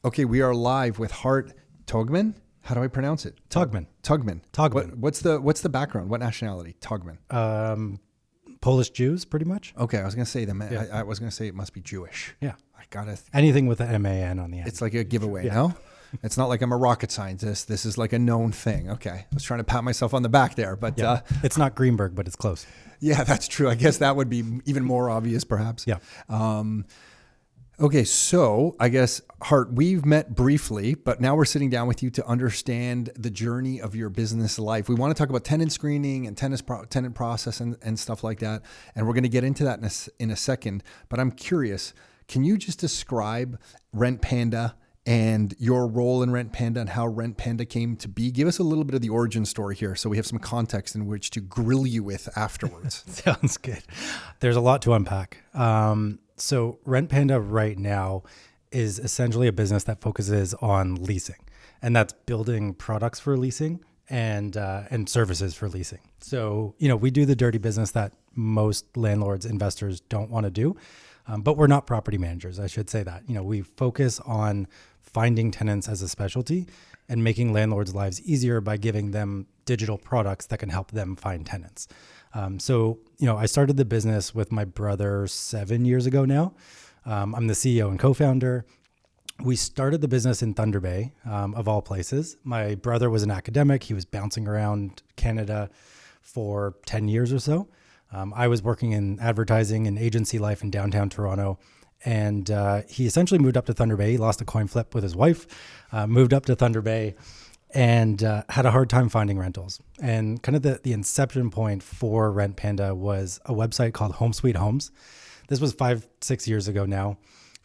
Okay, we are live with Hart Togman. How do I pronounce it? Togman. Togman. What's the background? What nationality? Togman. Polish Jews, pretty much. Okay, I was gonna say I was gonna say it must be Jewish. Yeah. I gotta. Anything with the MAN on the end. It's like a giveaway, no? It's not like I'm a rocket scientist. This is like a known thing. Okay, I was trying to pat myself on the back there, but it's not Greenberg, but it's close. Yeah, that's true. I guess that would be even more obvious, perhaps. Yeah. Okay, so I guess, Hart, we've met briefly, but now we're sitting down with you to understand the journey of your business life. We want to talk about tenant screening and tenant process and stuff like that, and we're going to get into that in a second. But I'm curious, can you just describe Rent Panda and your role in Rent Panda and how Rent Panda came to be? Give us a little bit of the origin story here so we have some context in which to grill you with afterwards. Sounds good. There's a lot to unpack. So Rent Panda right now is essentially a business that focuses on leasing, and that's building products for leasing and services for leasing. So, we do the dirty business that most landlords, investors don't want to do, but we're not property managers. I should say that. We focus on finding tenants as a specialty and making landlords' lives easier by giving them digital products that can help them find tenants. So, I started the business with my brother 7 years ago now. I'm the CEO and co-founder. We started the business in Thunder Bay, of all places. My brother was an academic. He was bouncing around Canada for 10 years or so. I was working in advertising and agency life in downtown Toronto. And he essentially moved up to Thunder Bay. He lost a coin flip with his wife, moved up to Thunder Bay, and had a hard time finding rentals. And kind of the inception point for Rent Panda was a website called Home Sweet Homes. This was 5-6 years ago now.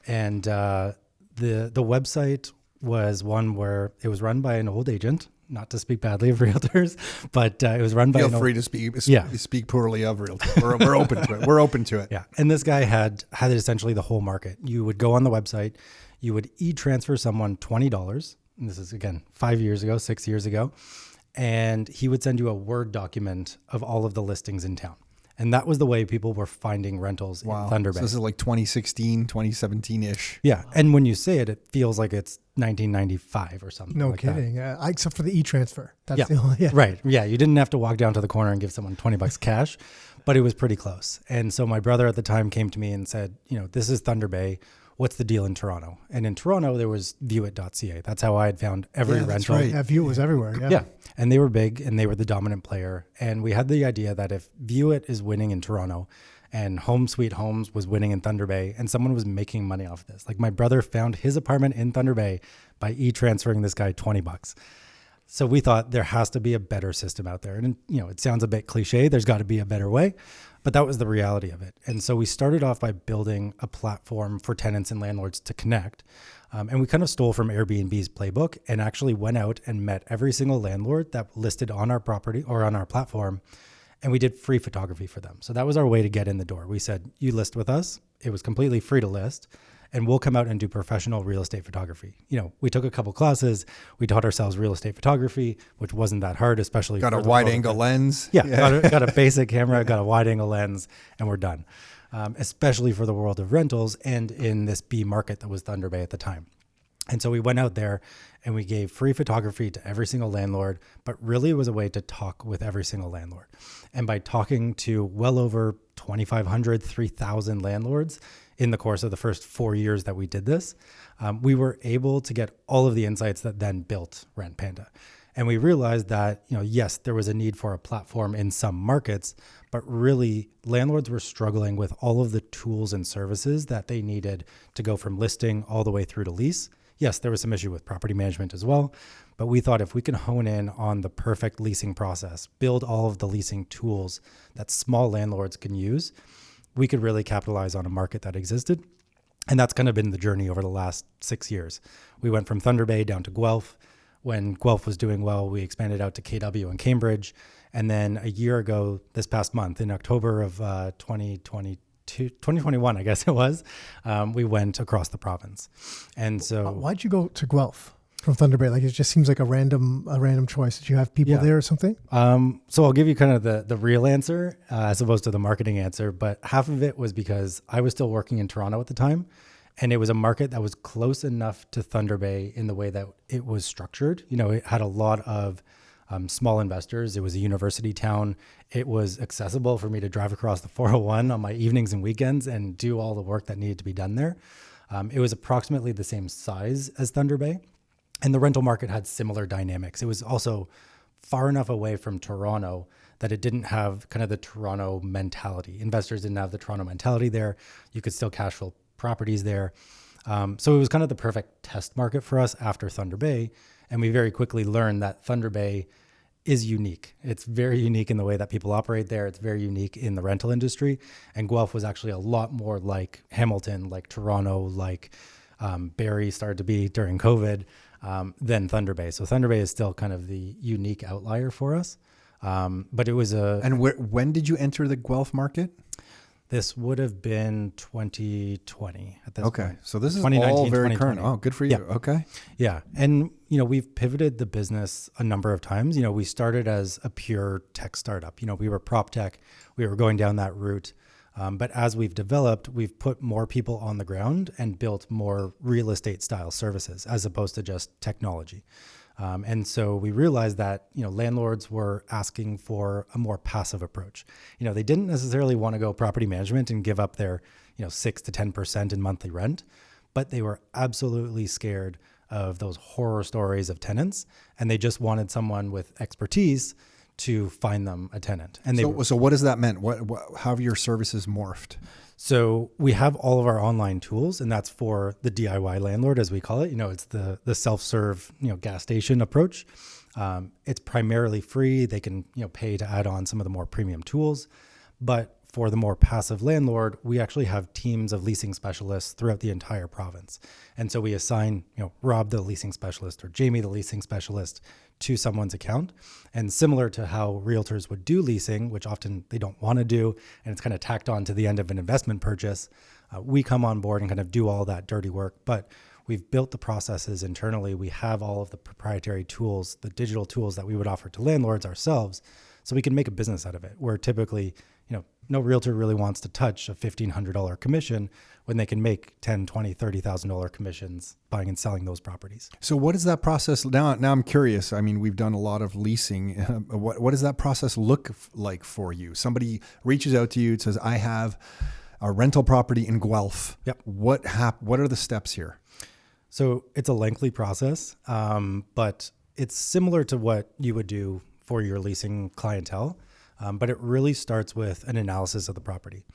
And the website was one where it was run by an old agent, not to speak badly of realtors, but it was run by Feel free to speak poorly of realtors. We're open to it. We're open to it. Yeah. And this guy had essentially the whole market. You would go on the website, you would e-transfer someone $20. And this is, again, 6 years ago. And he would send you a Word document of all of the listings in town. And that was the way people were finding rentals in Thunder Bay. So this is like 2016, 2017-ish. Yeah. And when you say it, it feels like it's 1995 or something. No like kidding. Except for the e-transfer. That's yeah. the only, yeah. Right. Yeah. You didn't have to walk down to the corner and give someone $20 cash, but it was pretty close. And so my brother at the time came to me and said, this is Thunder Bay. What's the deal in Toronto? And in Toronto, there was viewit.ca. That's how I had found every rental. That's right. Yeah, Viewit was everywhere. Yeah. Yeah. And they were big and they were the dominant player. And we had the idea that if Viewit is winning in Toronto and Home Sweet Homes was winning in Thunder Bay and someone was making money off of this, like my brother found his apartment in Thunder Bay by e-transferring this guy $20. So we thought there has to be a better system out there. And, it sounds a bit cliche. There's got to be a better way. But that was the reality of it. And so we started off by building a platform for tenants and landlords to connect. And we kind of stole from Airbnb's playbook and actually went out and met every single landlord that listed on our property or on our platform. And we did free photography for them. So that was our way to get in the door. We said, you list with us. It was completely free to list. And we'll come out and do professional real estate photography. We took a couple classes. We taught ourselves real estate photography, which wasn't that hard, especially got a wide angle lens. Yeah. Got a basic camera, got a wide angle lens, and we're done. Especially for the world of rentals and in this B market that was Thunder Bay at the time. And so we went out there and we gave free photography to every single landlord, but really it was a way to talk with every single landlord. And by talking to well over 2,500, 3,000 landlords in the course of the first 4 years that we did this, we were able to get all of the insights that then built Rent Panda. And we realized that, yes, there was a need for a platform in some markets, but really landlords were struggling with all of the tools and services that they needed to go from listing all the way through to lease. Yes, there was some issue with property management as well, but we thought if we can hone in on the perfect leasing process, build all of the leasing tools that small landlords can use, we could really capitalize on a market that existed. And that's kind of been the journey over the last 6 years. We went from Thunder Bay down to Guelph. When Guelph was doing well, we expanded out to KW and Cambridge. And then a year ago, this past month, in October of 2021, I guess it was, we went across the province. And so... Why'd you go to Guelph from Thunder Bay? Like, it just seems like a random choice. Did you have people there or something? So I'll give you kind of the real answer as opposed to the marketing answer. But half of it was because I was still working in Toronto at the time. And it was a market that was close enough to Thunder Bay in the way that it was structured. It had a lot of small investors. It was a university town. It was accessible for me to drive across the 401 on my evenings and weekends and do all the work that needed to be done there. It was approximately the same size as Thunder Bay. And the rental market had similar dynamics. It was also far enough away from Toronto that it didn't have kind of the Toronto mentality. Investors didn't have the Toronto mentality there. You could still cash flow properties there. So it was kind of the perfect test market for us after Thunder Bay. And we very quickly learned that Thunder Bay is unique. It's very unique in the way that people operate there. It's very unique in the rental industry. And Guelph was actually a lot more like Hamilton, like Toronto, like Barrie started to be during COVID, than Thunder Bay. So Thunder Bay is still kind of the unique outlier for us. But it was And when did you enter the Guelph market? This would have been 2020 at this point. Okay. So this is all very current. Oh, good for you. Yeah. Okay. Yeah. And, we've pivoted the business a number of times. We started as a pure tech startup. We were prop tech. We were going down that route. But as we've developed, we've put more people on the ground and built more real estate style services as opposed to just technology. And so we realized that, landlords were asking for a more passive approach. They didn't necessarily want to go property management and give up their, 6 to 10% in monthly rent, but they were absolutely scared of those horror stories of tenants. And they just wanted someone with expertise to find them a tenant. And so what does that mean? How have your services morphed? So we have all of our online tools, and that's for the DIY landlord, as we call it. It's the self-serve, gas station approach. It's primarily free. They can, pay to add on some of the more premium tools. But for the more passive landlord, we actually have teams of leasing specialists throughout the entire province. And so we assign, Rob, the leasing specialist, or Jamie, the leasing specialist, to someone's account. And similar to how realtors would do leasing, which often they don't want to do, and it's kind of tacked on to the end of an investment purchase, we come on board and kind of do all that dirty work. But we've built the processes internally. We have all of the proprietary tools, the digital tools that we would offer to landlords ourselves, so we can make a business out of it, where typically, no realtor really wants to touch a $1,500 commission when they can make $10,000, $20,000, $30,000 commissions buying and selling those properties. So what is that process? Now I'm curious. I mean, we've done a lot of leasing. What does that process look like for you? Somebody reaches out to you and says, I have a rental property in Guelph. Yep. What are the steps here? So it's a lengthy process, but it's similar to what you would do for your leasing clientele. But it really starts with an analysis of the property.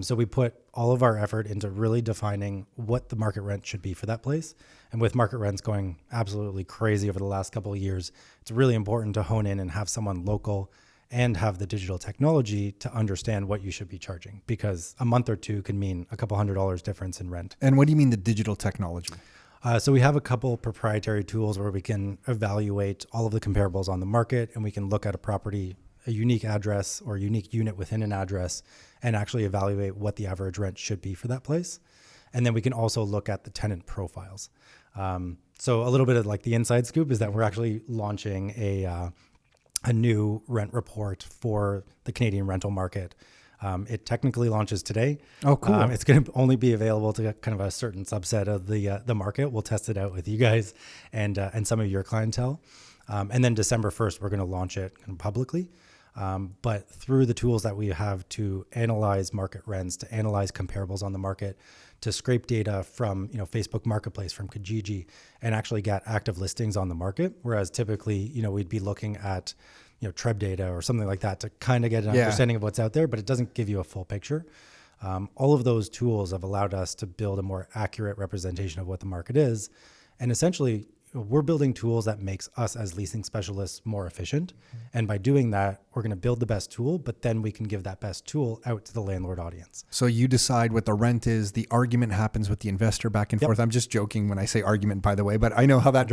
So we put all of our effort into really defining what the market rent should be for that place. And with market rents going absolutely crazy over the last couple of years, it's really important to hone in and have someone local and have the digital technology to understand what you should be charging, because a month or two can mean a couple $100 difference in rent. And what do you mean the digital technology? So we have a couple proprietary tools where we can evaluate all of the comparables on the market, and we can look at a property, a unique address or unique unit within an address, and actually evaluate what the average rent should be for that place. And then we can also look at the tenant profiles. So a little bit of like the inside scoop is that we're actually launching a new rent report for the Canadian rental market. It technically launches today. Oh, cool. It's going to only be available to kind of a certain subset of the market. We'll test it out with you guys and some of your clientele. And then December 1st, we're going to launch it publicly. But through the tools that we have to analyze market rents, to analyze comparables on the market, to scrape data from Facebook Marketplace, from Kijiji, and actually get active listings on the market. Whereas typically, we'd be looking at Treb data or something like that to kind of get an understanding of what's out there, but it doesn't give you a full picture. All of those tools have allowed us to build a more accurate representation of what the market is. And essentially, we're building tools that makes us as leasing specialists more efficient. And by doing that, we're going to build the best tool, but then we can give that best tool out to the landlord audience. So you decide what the rent is. The argument happens with the investor back and forth. I'm just joking when I say argument, by the way, but I know how that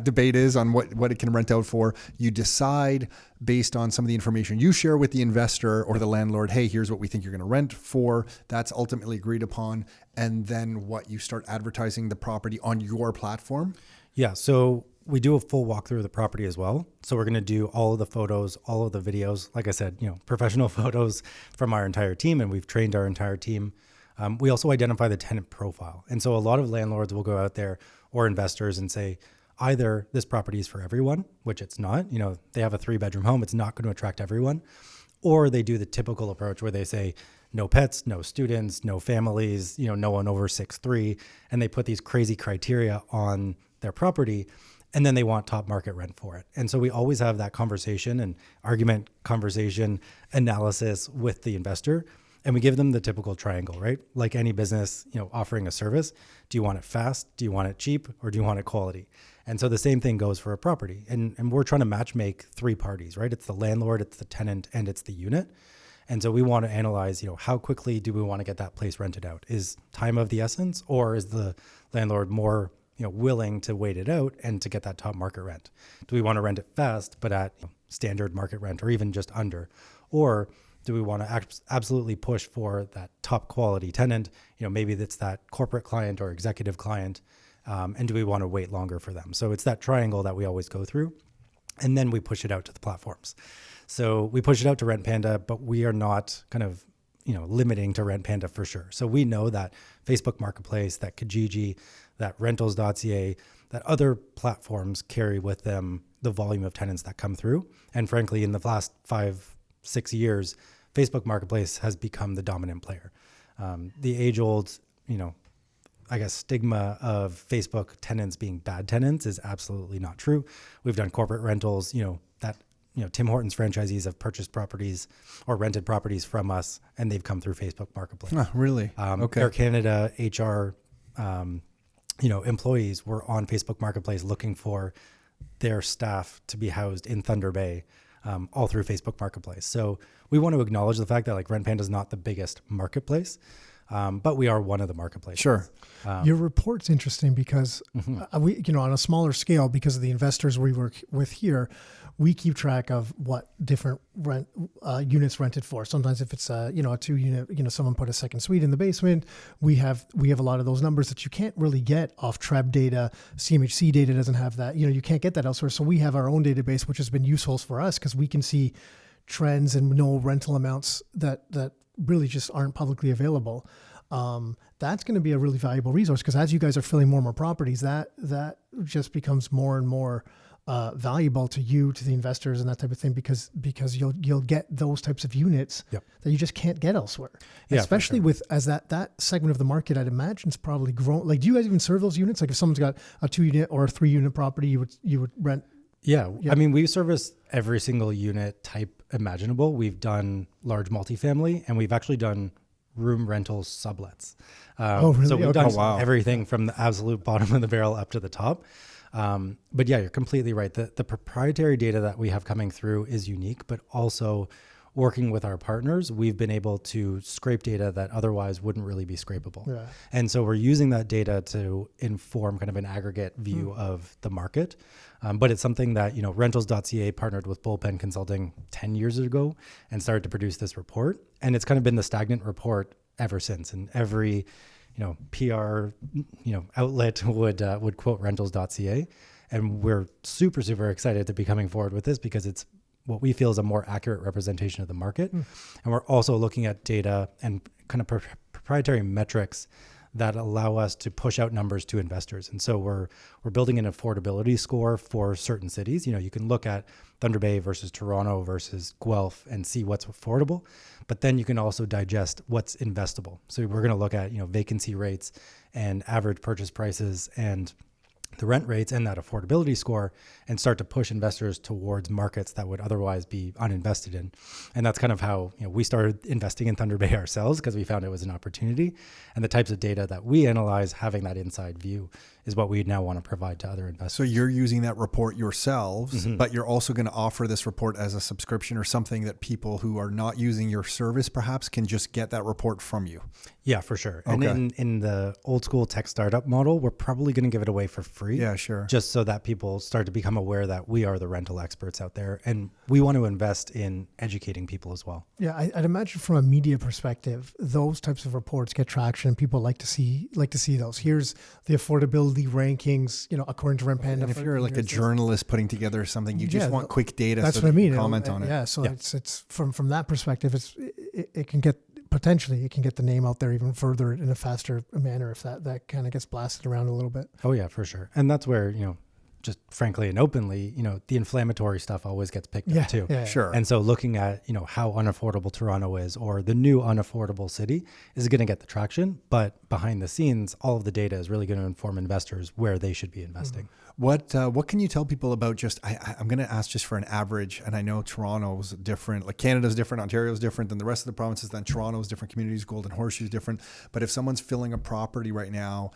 debate is on what it can rent out for. You decide based on some of the information you share with the investor or the landlord, hey, here's what we think you're going to rent for. That's ultimately agreed upon. And then what, you start advertising the property on your platform? Yeah, so we do a full walkthrough of the property as well. So we're going to do all of the photos, all of the videos. Like I said, professional photos from our entire team, and we've trained our entire team. We also identify the tenant profile. And so a lot of landlords will go out there or investors and say, either this property is for everyone, which it's not, they have a 3-bedroom home, it's not going to attract everyone, or they do the typical approach where they say, no pets, no students, no families, no one over 6'3", and they put these crazy criteria on their property, and then they want top market rent for it. And so we always have that conversation and argument, conversation, analysis with the investor, and we give them the typical triangle, right? Like any business, offering a service. Do you want it fast? Do you want it cheap? Or do you want it quality? And so the same thing goes for a property. And we're trying to match make 3 parties, right? It's the landlord, it's the tenant, and it's the unit. And so we want to analyze, how quickly do we want to get that place rented out? Is time of the essence, or is the landlord more, willing to wait it out and to get that top market rent? Do we want to rent it fast, but at standard market rent or even just under? Or do we want to absolutely push for that top quality tenant? Maybe that's that corporate client or executive client. And do we want to wait longer for them? So it's that triangle that we always go through. And then we push it out to the platforms. So we push it out to Rent Panda, but we are not kind of, limiting to Rent Panda for sure. So we know that Facebook Marketplace, that Kijiji, that Rentals.ca, that other platforms carry with them the volume of tenants that come through. And frankly, in the last 5-6 years, Facebook Marketplace has become the dominant player. The age-old, stigma of Facebook tenants being bad tenants is absolutely not true. We've done corporate rentals, Tim Hortons franchisees have purchased properties or rented properties from us, and they've come through Facebook Marketplace. Oh, really? Okay. Air Canada HR, employees were on Facebook Marketplace looking for their staff to be housed in Thunder Bay, all through Facebook Marketplace. So we want to acknowledge the fact that Rent Panda is not the biggest marketplace, but we are one of the marketplaces. Sure. Your report's interesting because we, on a smaller scale, because of the investors we work with here, we keep track of what different units rented for. Sometimes if it's a 2-unit, someone put a second suite in the basement, we have a lot of those numbers that you can't really get off TREB data. CMHC data doesn't have that. You can't get that elsewhere. So we have our own database, which has been useful for us because we can see trends and know rental amounts that really just aren't publicly available. That's going to be a really valuable resource because as you guys are filling more and more properties, that just becomes more and more valuable to you, to the investors, and that type of thing, because you'll get those types of units that you just can't get elsewhere. Yeah, especially with as that segment of the market, I'd imagine it's probably grown. Like, do you guys even serve those units? Like, if someone's got a 2-unit or a 3-unit property, you would rent. Yeah. I mean, we service every single unit type imaginable. We've done large multifamily, and we've actually done room rentals sublets. Really? So we've done everything from the absolute bottom of the barrel up to the top. But yeah, you're completely right. The proprietary data that we have coming through is unique, but also working with our partners, we've been able to scrape data that otherwise wouldn't really be scrapable. Yeah. And so we're using that data to inform kind of an aggregate view of the market. But it's something that, Rentals.ca partnered with Bullpen Consulting 10 years ago and started to produce this report. And it's kind of been the stagnant report ever since. And every, PR, outlet would quote Rentals.ca. And we're super, super excited to be coming forward with this because it's what we feel is a more accurate representation of the market. And we're also looking at data and kind of proprietary metrics that allow us to push out numbers to investors. And so we're building an affordability score for certain cities. You can look at Thunder Bay versus Toronto versus Guelph and see what's affordable, but then you can also digest what's investable. So we're going to look at, vacancy rates and average purchase prices and the rent rates and that affordability score and start to push investors towards markets that would otherwise be uninvested in. And that's kind of how we started investing in Thunder Bay ourselves, because we found it was an opportunity. And the types of data that we analyze, having that inside view, is what we now want to provide to other investors. So you're using that report yourselves, but you're also going to offer this report as a subscription or something that people who are not using your service perhaps can just get that report from you. Yeah, for sure. Okay. And in the old school tech startup model, we're probably going to give it away for free. Yeah, sure. Just so that people start to become aware that we are the rental experts out there, and we want to invest in educating people as well. Yeah, I'd imagine from a media perspective, those types of reports get traction. People like to see those. Here's the affordability rankings, according to Rent Panda. And if you're like a journalist putting together something, you just want quick data. That's so what I mean. Comment on it. Yeah, so it's from that perspective, it can get potentially it can get the name out there even further in a faster manner if that kind of gets blasted around a little bit. Oh yeah, for sure. And that's where, just frankly and openly, the inflammatory stuff always gets picked up too. Yeah. Sure. And so looking at, how unaffordable Toronto is, or the new unaffordable city, is going to get the traction. But behind the scenes, all of the data is really going to inform investors where they should be investing. What can you tell people about just, I'm going to ask just for an average, and I know Toronto's different, like Canada's different, Ontario's different than the rest of the provinces, then Toronto's different, communities, Golden Horseshoe's different. But if someone's filling a property right now,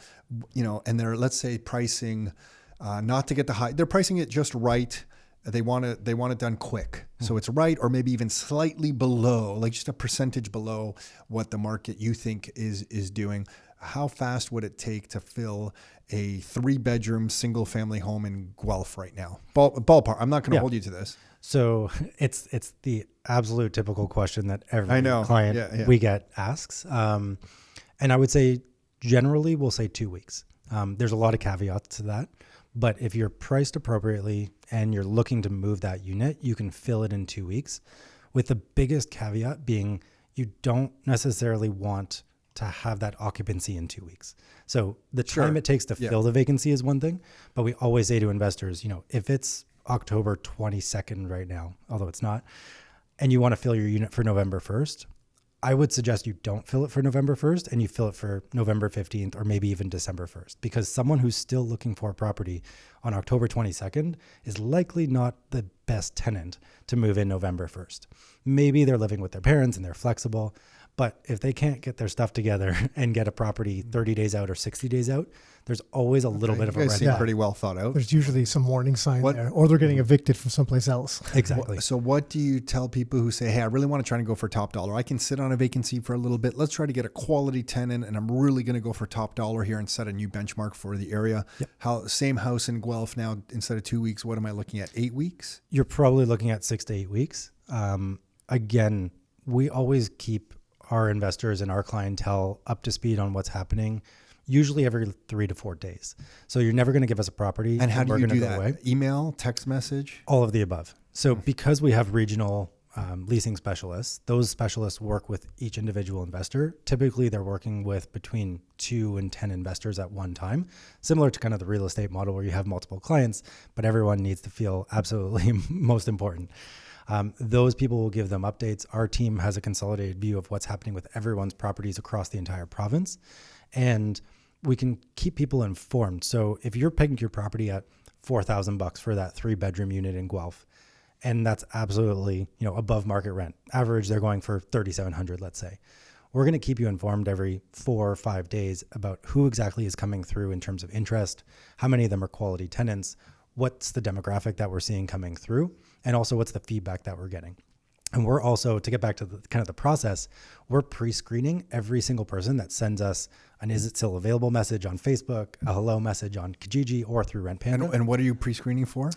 and they're, let's say, pricing, not to get the high, they're pricing it just right. They want it done quick. So it's right, or maybe even slightly below, like just a percentage below what the market you think is doing. How fast would it take to fill a 3-bedroom single family home in Guelph right now? Ballpark. I'm not going to hold you to this. So it's the absolute typical question that every I client we get asks. And I would say generally we'll say 2 weeks. There's a lot of caveats to that. But if you're priced appropriately and you're looking to move that unit, you can fill it in 2 weeks, with the biggest caveat being you don't necessarily want to have that occupancy in 2 weeks. So the time it takes to fill the vacancy is one thing, but we always say to investors, if it's October 22nd right now, although it's not, and you want to fill your unit for November 1st, I would suggest you don't fill it for November 1st and you fill it for November 15th or maybe even December 1st, because someone who's still looking for a property on October 22nd is likely not the best tenant to move in November 1st. Maybe they're living with their parents and they're flexible, but if they can't get their stuff together and get a property 30 days out or 60 days out, there's always a little bit of a red flag. Pretty well thought out. There's usually some warning sign there, or they're getting evicted from someplace else. Exactly. So what do you tell people who say, hey, I really want to try and go for top dollar. I can sit on a vacancy for a little bit. Let's try to get a quality tenant, and I'm really going to go for top dollar here and set a new benchmark for the area. Yep. Same house in Guelph now, instead of 2 weeks, what am I looking at? 8 weeks? You're probably looking at 6 to 8 weeks. Again, we always keep our investors and our clientele up to speed on what's happening, usually every 3 to 4 days. So you're never going to give us a property. And how do you do that? Away. Email, text message? All of the above. So because we have regional leasing specialists, those specialists work with each individual investor. Typically, they're working with between 2 and 10 investors at one time, similar to kind of the real estate model where you have multiple clients, but everyone needs to feel absolutely most important. Those people will give them updates. Our team has a consolidated view of what's happening with everyone's properties across the entire province, and we can keep people informed. So if you're pegging your property at $4,000 for that 3-bedroom unit in Guelph, and that's absolutely above market rent, average they're going for $3,700, let's say. We're going to keep you informed every 4 or 5 days about who exactly is coming through in terms of interest, how many of them are quality tenants, what's the demographic that we're seeing coming through, and also what's the feedback that we're getting. And we're also, to get back to the process, we're pre-screening every single person that sends us an "is it still available" message on Facebook, a hello message on Kijiji, or through Rent Panda. And what are you pre-screening for?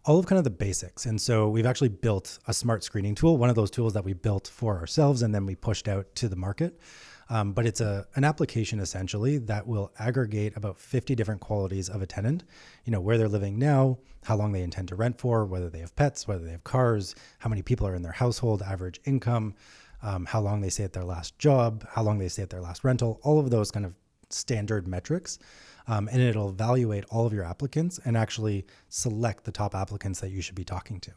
All of kind of the basics. And so we've actually built a smart screening tool, one of those tools that we built for ourselves and then we pushed out to the market. But it's an application essentially that will aggregate about 50 different qualities of a tenant, where they're living now, how long they intend to rent for, whether they have pets, whether they have cars, how many people are in their household, average income, how long they stay at their last job, how long they stay at their last rental, all of those kind of standard metrics. And it'll evaluate all of your applicants and actually select the top applicants that you should be talking to.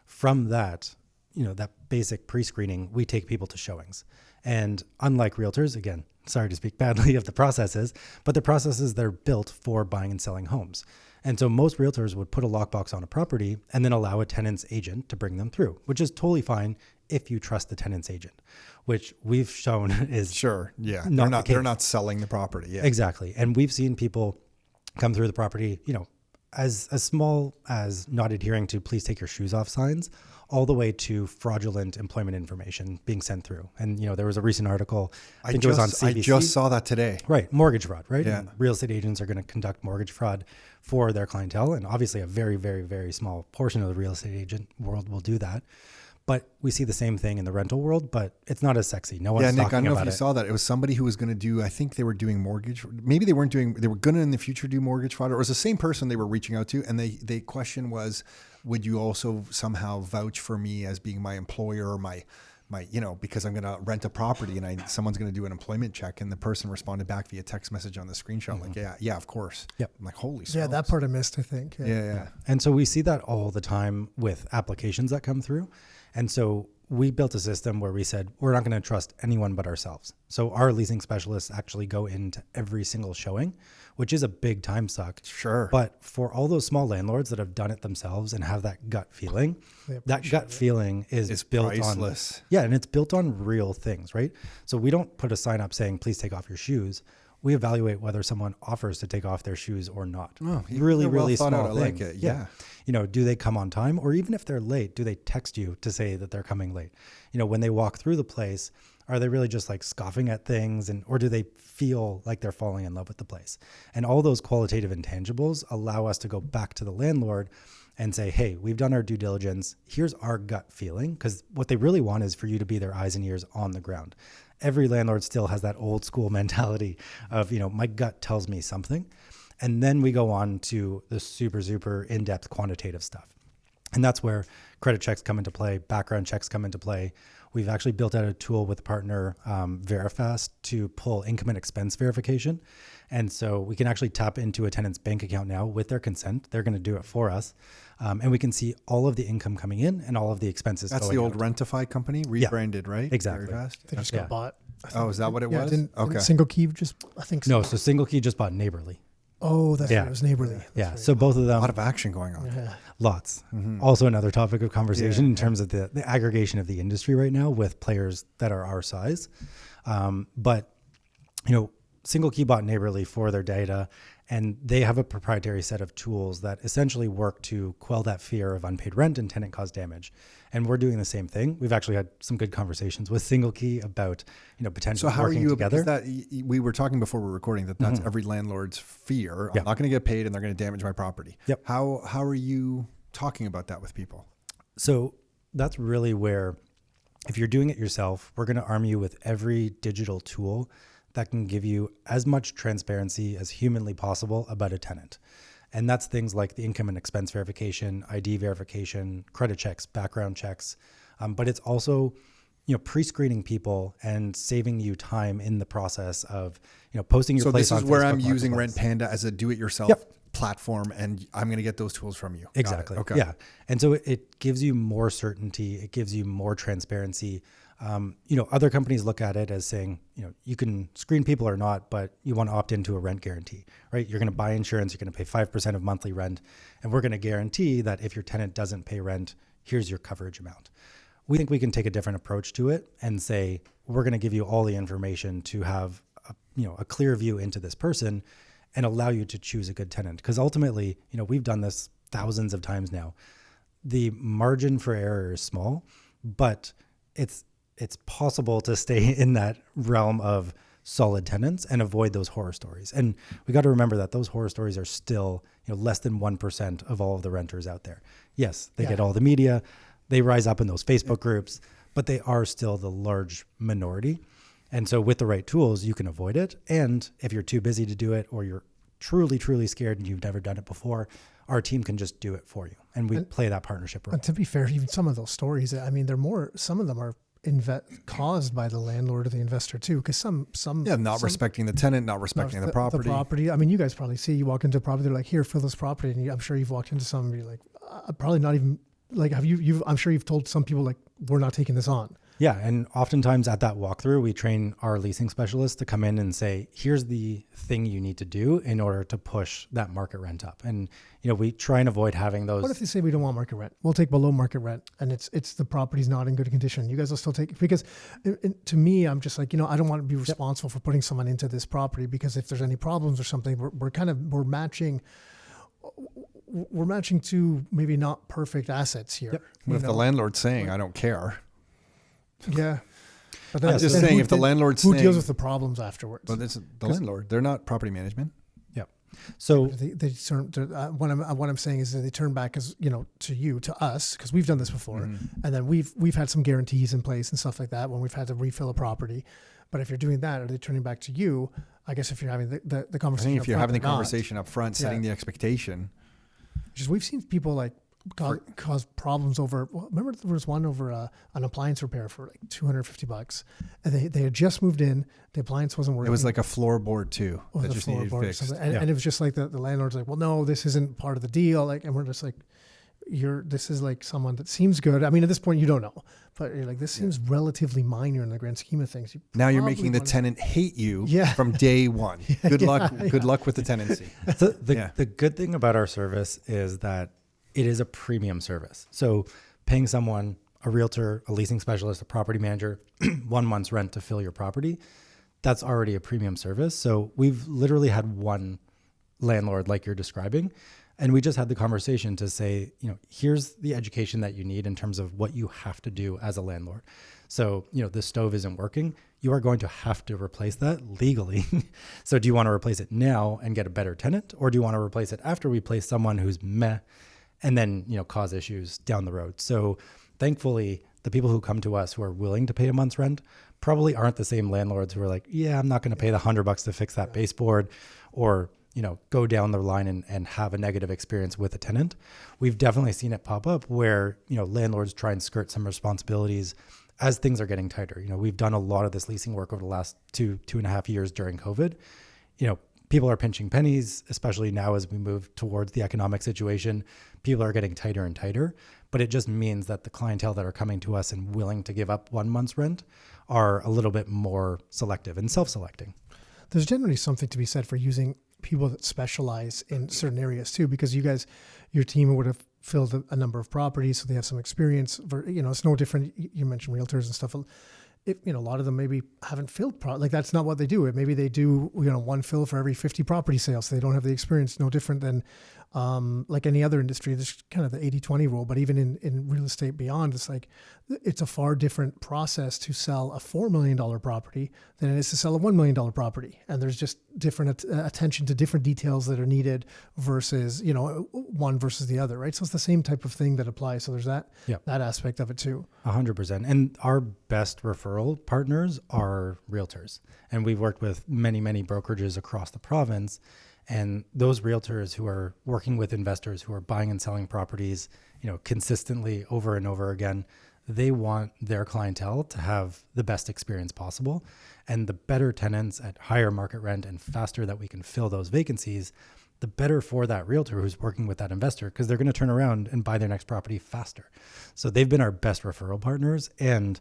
From that, that basic pre-screening, we take people to showings. And unlike realtors, again, sorry to speak badly of the processes, but the processes that are built for buying and selling homes. And so most realtors would put a lockbox on a property and then allow a tenant's agent to bring them through, which is totally fine if you trust the tenant's agent, which we've shown is sure. Yeah. They're not selling the property. Yeah. Exactly. And we've seen people come through the property, as small as not adhering to "please take your shoes off" signs, all the way to fraudulent employment information being sent through. And, there was a recent article, I think it was on CBC. I just saw that today. Right. Mortgage fraud, right? Yeah. And real estate agents are going to conduct mortgage fraud for their clientele. And obviously a very, very, very small portion of the real estate agent world will do that. But we see the same thing in the rental world, but it's not as sexy. No one's talking about it. Nick, I don't know if you saw that. It was somebody who was going to do, I think they were doing mortgage. Maybe they were going to in the future do mortgage fraud, or it was the same person they were reaching out to. And the question was, would you also somehow vouch for me as being my employer or my because I'm going to rent a property and someone's going to do an employment check, and the person responded back via text message on the screenshot, like, yeah, of course. Yep. I'm like, holy smokes. Yeah, that part I missed, I think. Yeah. And so we see that all the time with applications that come through. And so we built a system where we said, we're not going to trust anyone but ourselves. So our leasing specialists actually go into every single showing, which is a big time suck. Sure. But for all those small landlords that have done it themselves and have that gut feeling, that gut feeling is built priceless. on, yeah, and it's built on real things, right? So we don't put a sign up saying, please take off your shoes. We evaluate whether someone offers to take off their shoes or not. Oh, really thought small out. thing. I like it. Yeah. Do they come on time? Or even if they're late, do they text you to say that they're coming late? When they walk through the place, are they really just like scoffing at things, or do they feel like they're falling in love with the place? And all those qualitative intangibles allow us to go back to the landlord and say, hey, we've done our due diligence. Here's our gut feeling. Because what they really want is for you to be their eyes and ears on the ground. Every landlord still has that old school mentality of, my gut tells me something. And then we go on to the super in-depth quantitative stuff. And that's where credit checks come into play, background checks come into play. We've actually built out a tool with a partner, Verifast, to pull income and expense verification. And so we can actually tap into a tenant's bank account now with their consent. They're going to do it for us. And we can see all of the income coming in and all of the expenses That's going the old out. Rentify company, rebranded, right? Exactly. Very fast. They just got bought. Oh, is that what it was? Didn't Single Key I think so. No, so Single Key just bought Neighborly. Oh, that's right. It was Neighborly. That's Yeah. right. So both of A them. lot of action going on. Yeah. Lots. Also another topic of conversation in terms of the aggregation of the industry right now with players that are our size. But Single Key bought Neighborly for their data, and they have a proprietary set of tools that essentially work to quell that fear of unpaid rent and tenant caused damage. And we're doing the same thing. We've actually had some good conversations with Single Key about, potentially So how are working you, together. because we were talking before we were recording that's every landlord's fear. Yeah. I'm not going to get paid and they're going to damage my property. Yep. How are you talking about that with people? So that's really where, if you're doing it yourself, we're going to arm you with every digital tool that can give you as much transparency as humanly possible about a tenant. And that's things like the income and expense verification, ID verification, credit checks, background checks. But it's also, pre-screening people and saving you time in the process of, posting your place on Facebook. So this is where I'm using Marketplace. Rent Panda as a do-it-yourself platform, and I'm going to get those tools from you. Exactly. Okay. Yeah. And so it gives you more certainty. It gives you more transparency. Other companies look at it as saying, you can screen people or not, but you want to opt into a rent guarantee, right? You're going to buy insurance. You're going to pay 5% of monthly rent. And we're going to guarantee that if your tenant doesn't pay rent, here's your coverage amount. We think we can take a different approach to it and say, we're going to give you all the information to have a clear view into this person and allow you to choose a good tenant. Because ultimately, we've done this thousands of times now. The margin for error is small, but it's possible to stay in that realm of solid tenants and avoid those horror stories. And we got to remember that those horror stories are still, less than 1% of all of the renters out there. Yes, they get all the media, they rise up in those Facebook groups, but they are still the large minority. And so with the right tools, you can avoid it. And if you're too busy to do it, or you're truly, truly scared and you've never done it before, our team can just do it for you. And we play that partnership role. And to be fair, even some of those stories, some of them are caused by the landlord or the investor too, because some respecting the tenant, not respecting the property. The property. I mean, you guys probably see, you walk into a property, they're like, here, fill this property, and I'm sure you've walked into some, and you're like, probably not even like, I'm sure you've told some people like, we're not taking this on. Yeah, and oftentimes at that walkthrough, we train our leasing specialists to come in and say, here's the thing you need to do in order to push that market rent up. And, we try and avoid having those. What if they say we don't want market rent? We'll take below market rent, and it's the property's not in good condition. You guys will still take it? Because to me, I'm just like, I don't want to be responsible for putting someone into this property, because if there's any problems or something, we're matching two maybe not perfect assets here. Yep. But if the landlord's saying, I don't care. Yeah. But I'm just saying, if the landlord's who saying, deals with the problems afterwards? But it's the landlord. They're not property management. Yeah. So they turn. What I'm saying is that they turn back to us, because we've done this before, and then we've had some guarantees in place and stuff like that when we've had to refill a property. But if you're doing that, are they turning back to you? I guess if you're having the conversation. I think if you're having the conversation up front, setting the expectation. Because we've seen people like caused problems over. Remember, there was one over an appliance repair for like $250, and they had just moved in. The appliance wasn't working. It was like a floorboard too that the just needed floorboard or fixed. something. And it was just like the landlord's like, well, no, this isn't part of the deal. Like, and we're just like, this is like someone that seems good. I mean, at this point, you don't know, but you're like, this seems relatively minor in the grand scheme of things. Now you're making the tenant hate you from day one. Good luck with the tenancy. So the good thing about our service is that it is a premium service. So paying someone, a realtor, a leasing specialist, a property manager, 1 month's rent to fill your property, that's already a premium service. So we've literally had one landlord like you're describing. And we just had the conversation to say, here's the education that you need in terms of what you have to do as a landlord. So, the stove isn't working. You are going to have to replace that legally. So do you want to replace it now and get a better tenant? Or do you want to replace it after we place someone who's meh and then, cause issues down the road? So thankfully, the people who come to us who are willing to pay a month's rent probably aren't the same landlords who are like, yeah, I'm not going to pay the $100 to fix that baseboard, or go down the line and have a negative experience with a tenant. We've definitely seen it pop up where, landlords try and skirt some responsibilities as things are getting tighter. We've done a lot of this leasing work over the last 2.5 years during COVID. People are pinching pennies, especially now as we move towards the economic situation. People are getting tighter and tighter, but it just means that the clientele that are coming to us and willing to give up 1 month's rent are a little bit more selective and self-selecting. There's generally something to be said for using people that specialize in certain areas too, because you guys, your team would have filled a number of properties, so they have some experience. It's no different. You mentioned realtors and stuff. A lot of them maybe haven't filled like that's not what they do. Maybe they do one fill for every 50 property sales. So they don't have the experience. No different than like any other industry. There's kind of the 80-20 rule, but even in real estate beyond, it's a far different process to sell a $4 million property than it is to sell a $1 million property. And there's just different attention to different details that are needed versus, one versus the other, right? So it's the same type of thing that applies. So there's that aspect of it too. 100%. And our best referral partners are realtors. And we've worked with many, many brokerages across the province. And those realtors who are working with investors who are buying and selling properties, consistently over and over again, they want their clientele to have the best experience possible. And the better tenants at higher market rent and faster that we can fill those vacancies, the better for that realtor who's working with that investor, because they're going to turn around and buy their next property faster. So they've been our best referral partners, and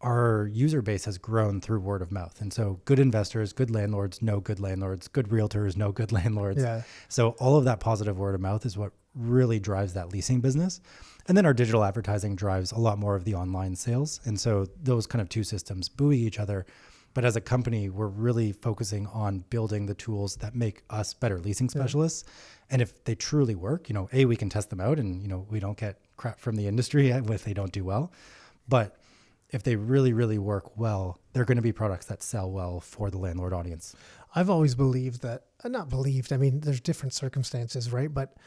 our user base has grown through word of mouth. And so good investors, good landlords know good landlords, good realtors know good landlords. Yeah. So all of that positive word of mouth is what really drives that leasing business. And then our digital advertising drives a lot more of the online sales. And so those kind of two systems buoy each other. But as a company, we're really focusing on building the tools that make us better leasing specialists. And if they truly work, we can test them out and, we don't get crap from the industry if they don't do well. But if they really, really work well, they're going to be products that sell well for the landlord audience. I've always believed that, there's different circumstances, right? But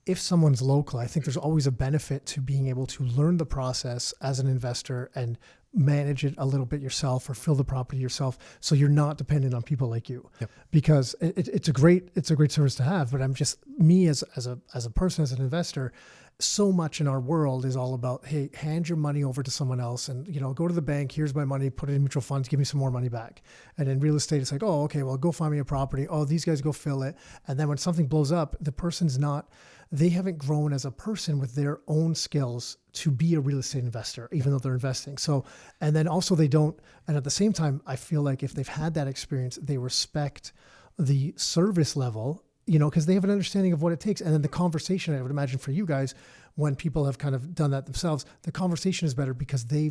if someone's local, I think there's always a benefit to being able to learn the process as an investor and manage it a little bit yourself or fill the property yourself, so you're not dependent on people like you. Yep. Because it's a great service to have. But I'm just me as a person, as an investor. So much in our world is all about, hey, hand your money over to someone else and, go to the bank, here's my money, put it in mutual funds, give me some more money back. And in real estate, it's like, oh, okay, well, go find me a property. Oh, these guys go fill it. And then when something blows up, they haven't grown as a person with their own skills to be a real estate investor, even though they're investing. So, and then also they don't, and at the same time, I feel like if they've had that experience, they respect the service level, because they have an understanding of what it takes. And then the conversation, I would imagine for you guys, when people have kind of done that themselves, the conversation is better because they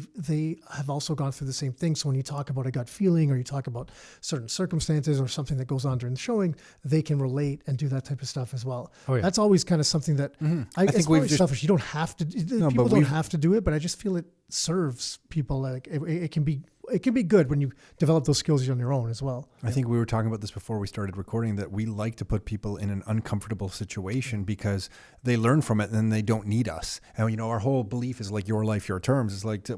have also gone through the same thing. So when you talk about a gut feeling or you talk about certain circumstances or something that goes on during the showing, they can relate and do that type of stuff as well. Oh, yeah. That's always kind of something that I think we've selfish. You don't have to. People don't have to do it, but I just feel it serves people. Like it can be good when you develop those skills on your own as well. I think we were talking about this before we started recording, that we like to put people in an uncomfortable situation because they learn from it and then they don't need us. And, you know, our whole belief is like your life, your terms. It's like, to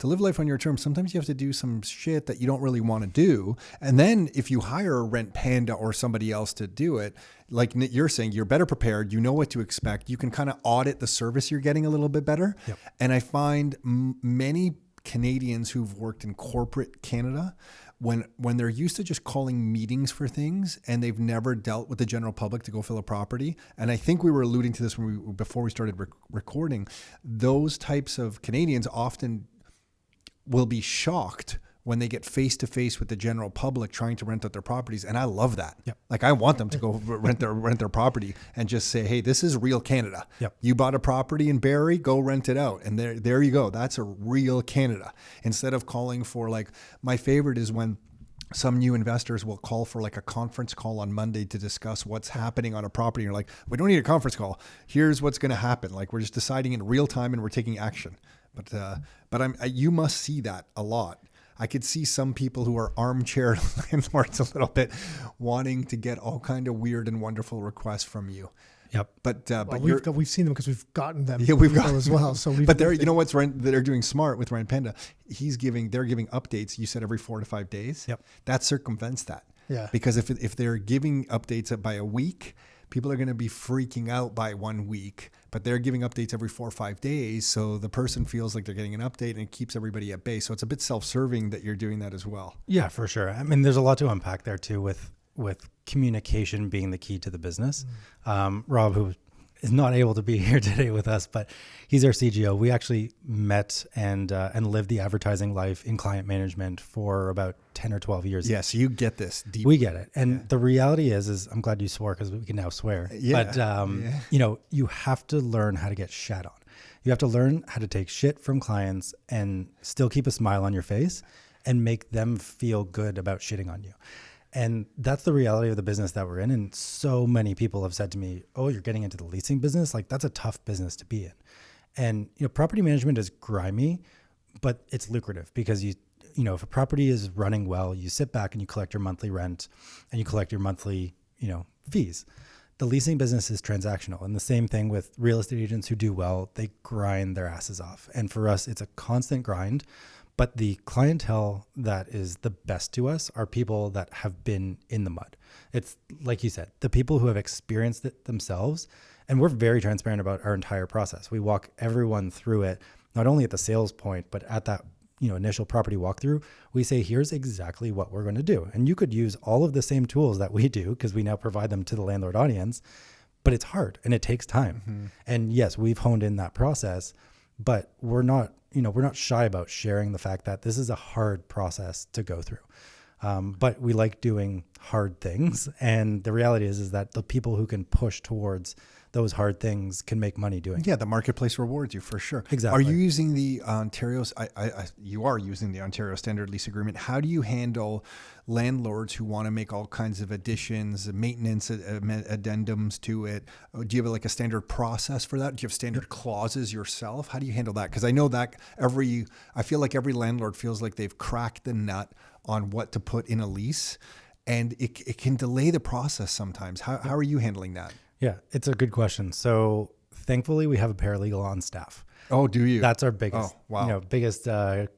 live life on your terms, sometimes you have to do some shit that you don't really want to do. And then if you hire Rent Panda or somebody else to do it, like you're saying, you're better prepared. You know what to expect. You can kind of audit the service you're getting a little bit better. Yep. And I find many Canadians who've worked in corporate Canada, when they're used to just calling meetings for things and they've never dealt with the general public to go fill a property. And I think we were alluding to this before we started recording. Those types of Canadians often will be shocked when they get face to face with the general public trying to rent out their properties. And I love that. Yep. Like I want them to go rent their property and just say, hey, this is real Canada. Yep. You bought a property in Barrie, go rent it out. And there you go. That's a real Canada. Instead of calling for, like, my favorite is when some new investors will call for like a conference call on Monday to discuss what's happening on a property. You're like, we don't need a conference call. Here's what's going to happen. Like, we're just deciding in real time and we're taking action. But you must see that a lot. I could see some people who are armchair landlords a little bit wanting to get all kind of weird and wonderful requests from you. Yep. But we've seen them because we've gotten them. Yeah, we've got as well. So but they're, you know what's they're doing smart with Rent Panda. They're giving updates. You said every 4 to 5 days. Yep. That circumvents that. Yeah. Because if they're giving updates by a week, people are going to be freaking out by 1 week. But they're giving updates every 4 or 5 days, so the person feels like they're getting an update, and it keeps everybody at bay. So it's a bit self-serving that you're doing that as well. Yeah, for sure. I mean, there's a lot to unpack there too, with communication being the key to the business. Rob, who is not able to be here today with us, but he's our CGO. We actually met and lived the advertising life in client management for about 10 or 12 years. Yeah, so you get this deep. We get it. And the reality is I'm glad you swore, because we can now swear. Yeah. But, you know, you have to learn how to get shat on. You have to learn how to take shit from clients and still keep a smile on your face and make them feel good about shitting on you. And that's the reality of the business that we're in. And so many people have said to me, oh, you're getting into the leasing business? Like, that's a tough business to be in. And, you know, property management is grimy, but it's lucrative because you know, if a property is running well, you sit back and you collect your monthly rent and you collect your monthly, you know, fees. The leasing business is transactional. And the same thing with real estate agents who do well, they grind their asses off. And for us, it's a constant grind. But the clientele that is the best to us are people that have been in the mud. It's like you said, the people who have experienced it themselves. And we're very transparent about our entire process. We walk everyone through it, not only at the sales point, but at that, you know, initial property walkthrough. We say, here's exactly what we're going to do. And you could use all of the same tools that we do, because we now provide them to the landlord audience, but it's hard and it takes time. Mm-hmm. And yes, we've honed in that process, but we're not shy about sharing the fact that this is a hard process to go through. But we like doing hard things. And the reality is that the people who can push towards those hard things can make money doing it. Yeah, the marketplace rewards you for sure. Exactly. Are you using the Ontario's? You are using the Ontario Standard Lease Agreement. How do you handle landlords who want to make all kinds of additions, maintenance addendums to it? Do you have like a standard process for that? Do you have standard clauses yourself? How do you handle that? Because I know that I feel like every landlord feels like they've cracked the nut on what to put in a lease, and it can delay the process sometimes. How are you handling that? Yeah, it's a good question. So thankfully we have a paralegal on staff. Oh, do you? That's our biggest, biggest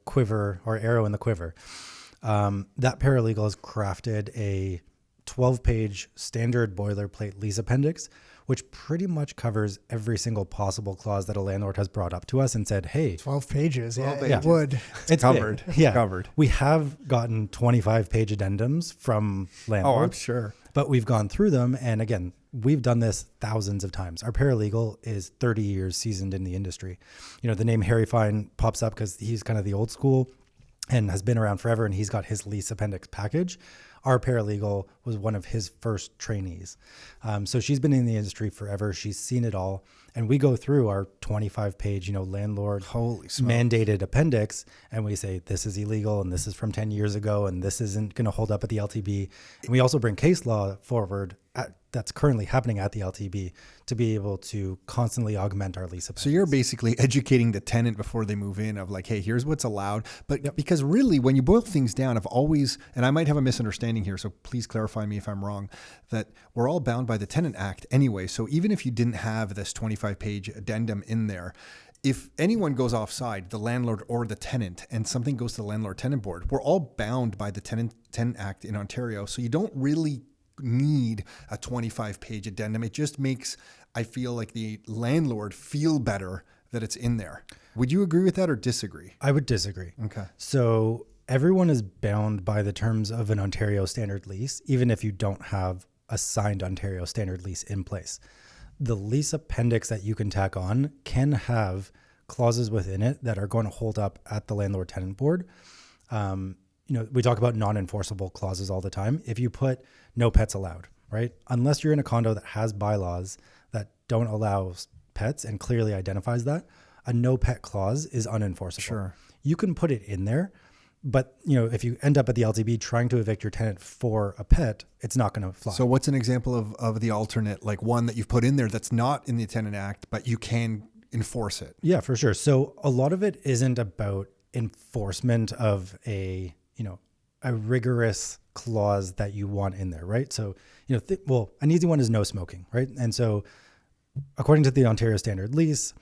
quiver or arrow in the quiver. That paralegal has crafted a 12-page standard boilerplate lease appendix, which pretty much covers every single possible clause that a landlord has brought up to us and said, hey. 12 pages. Yeah, 12 pages. It would. It's covered. Big. Yeah. Covered. We have gotten 25-page addendums from landlords. Oh, I'm sure. But we've gone through them. And again, we've done this thousands of times. Our paralegal is 30 years seasoned in the industry. You know, the name Harry Fine pops up because he's kind of the old school and has been around forever, and he's got his lease appendix package. Our paralegal was one of his first trainees. So she's been in the industry forever. She's seen it all. And we go through our 25-page, landlord mandated appendix, and we say, this is illegal, and this is from 10 years ago, and this isn't going to hold up at the LTB. And we also bring case law forward that's currently happening at the LTB to be able to constantly augment our lease appendix. So you're basically educating the tenant before they move in of like, hey, here's what's allowed. But because really when you boil things down, I've always, and I might have a misunderstanding here, so please clarify me if I'm wrong, that we're all bound by the Tenant Act anyway. So even if you didn't have this 25 25-page addendum in there. If anyone goes offside, the landlord or the tenant, and something goes to the landlord-tenant board, we're all bound by the Tenant Act in Ontario. So you don't really need a 25-page addendum. It just makes, I feel like, the landlord feel better that it's in there. Would you agree with that or disagree? I would disagree. Okay. So everyone is bound by the terms of an Ontario standard lease, even if you don't have a signed Ontario standard lease in place. The lease appendix that you can tack on can have clauses within it that are going to hold up at the landlord-tenant board. We talk about non-enforceable clauses all the time. If you put no pets allowed, right? Unless you're in a condo that has bylaws that don't allow pets and clearly identifies that, a no pet clause is unenforceable. Sure. You can put it in there, but if you end up at the LTB trying to evict your tenant for a pet, it's not going to fly. So what's an example of the alternate, like one that you've put in there that's not in the Tenant Act, but you can enforce it? Yeah, for sure. So a lot of it isn't about enforcement of a rigorous clause that you want in there, right? So, an easy one is no smoking, right? And so according to the Ontario Standard Lease,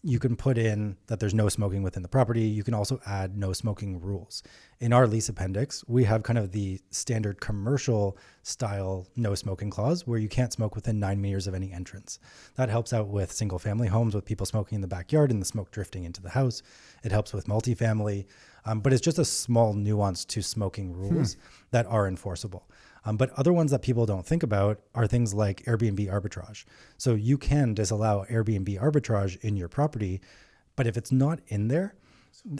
you can put in that there's no smoking within the property. You can also add no smoking rules. In our lease appendix, we have kind of the standard commercial style no smoking clause where you can't smoke within 9 meters of any entrance. That helps out with single family homes with people smoking in the backyard and the smoke drifting into the house. It helps with multifamily, but it's just a small nuance to smoking rules that are enforceable. But other ones that people don't think about are things like Airbnb arbitrage. So you can disallow Airbnb arbitrage in your property, but if it's not in there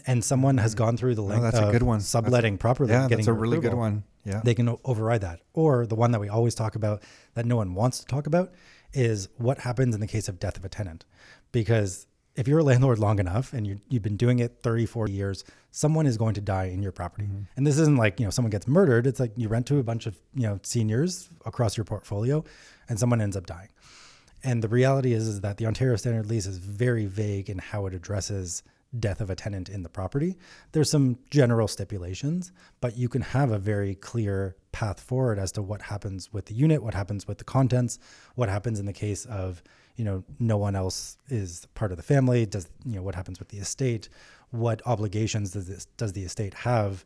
and someone has gone through the length that's a good one. subletting properly, Yeah, getting that's a really approval, good one. Yeah. they can override that. Or the one that we always talk about that no one wants to talk about is what happens in the case of death of a tenant. Because if you're a landlord long enough and you've been doing it 30, 40 years, someone is going to die in your property. Mm-hmm. And this isn't like, someone gets murdered. It's like you rent to a bunch of, seniors across your portfolio and someone ends up dying. And the reality is that the Ontario Standard Lease is very vague in how it addresses death of a tenant in the property. There's some general stipulations, but you can have a very clear path forward as to what happens with the unit, what happens with the contents, what happens in the case of, no one else is part of the family. What happens with the estate? What obligations does the estate have,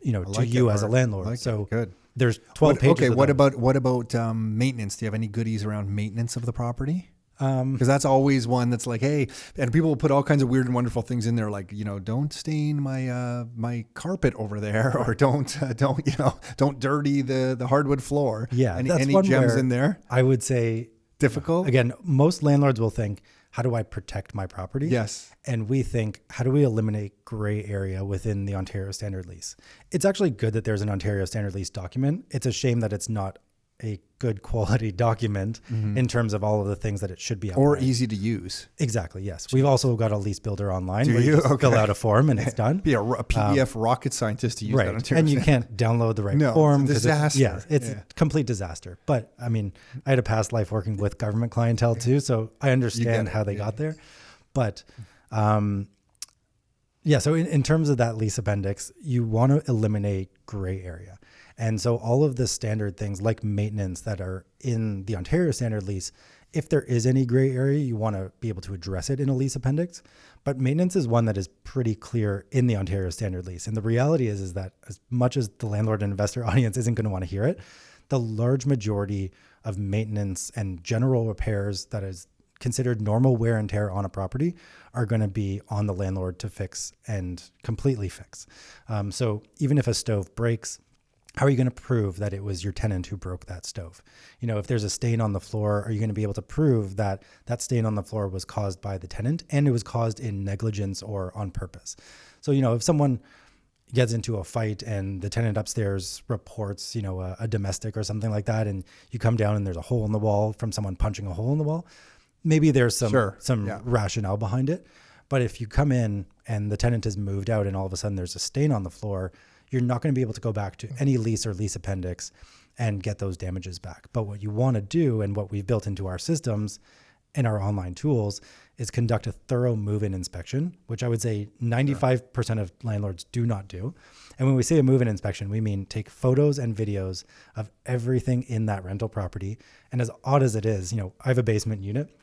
to you as a landlord? So good. There's 12 pages. Okay. What about maintenance? Do you have any goodies around maintenance of the property? Because that's always one that's like, hey, and people will put all kinds of weird and wonderful things in there, like, don't stain my carpet over there, or don't dirty the hardwood floor. Yeah, any gems in there? I would say difficult. Again, most landlords will think, how do I protect my property? Yes. And we think, how do we eliminate gray area within the Ontario Standard Lease? It's actually good that there's an Ontario Standard Lease document. It's a shame that it's not a good quality document in terms of all of the things that it should be. Or easy to use. Exactly, yes. We've also got a lease builder online Do where you just Okay. fill out a form and it's done. Be a PDF rocket scientist to use right. that. Ontario And you can't download the right No, form. it's a disaster. It's a complete disaster. But I mean, I had a past life working with government clientele too, so I understand how they got there. But so in terms of that lease appendix, you want to eliminate gray area. And so all of the standard things like maintenance that are in the Ontario Standard Lease, if there is any gray area, you want to be able to address it in a lease appendix. But maintenance is one that is pretty clear in the Ontario Standard Lease. And the reality is that as much as the landlord and investor audience isn't going to want to hear it, the large majority of maintenance and general repairs that is considered normal wear and tear on a property are going to be on the landlord to fix and completely fix. So even if a stove breaks, how are you going to prove that it was your tenant who broke that stove? If there's a stain on the floor, are you going to be able to prove that that stain on the floor was caused by the tenant and it was caused in negligence or on purpose? So, if someone gets into a fight and the tenant upstairs reports, a domestic or something like that, and you come down and there's a hole in the wall from someone punching a hole in the wall, maybe there's some rationale behind it. But if you come in and the tenant is moved out and all of a sudden there's a stain on the floor, you're not going to be able to go back to any lease or lease appendix and get those damages back. But what you want to do, and what we've built into our systems and our online tools, is conduct a thorough move-in inspection, which I would say 95% of landlords do not do. And when we say a move-in inspection, we mean take photos and videos of everything in that rental property. And as odd as it is, I have a basement unit.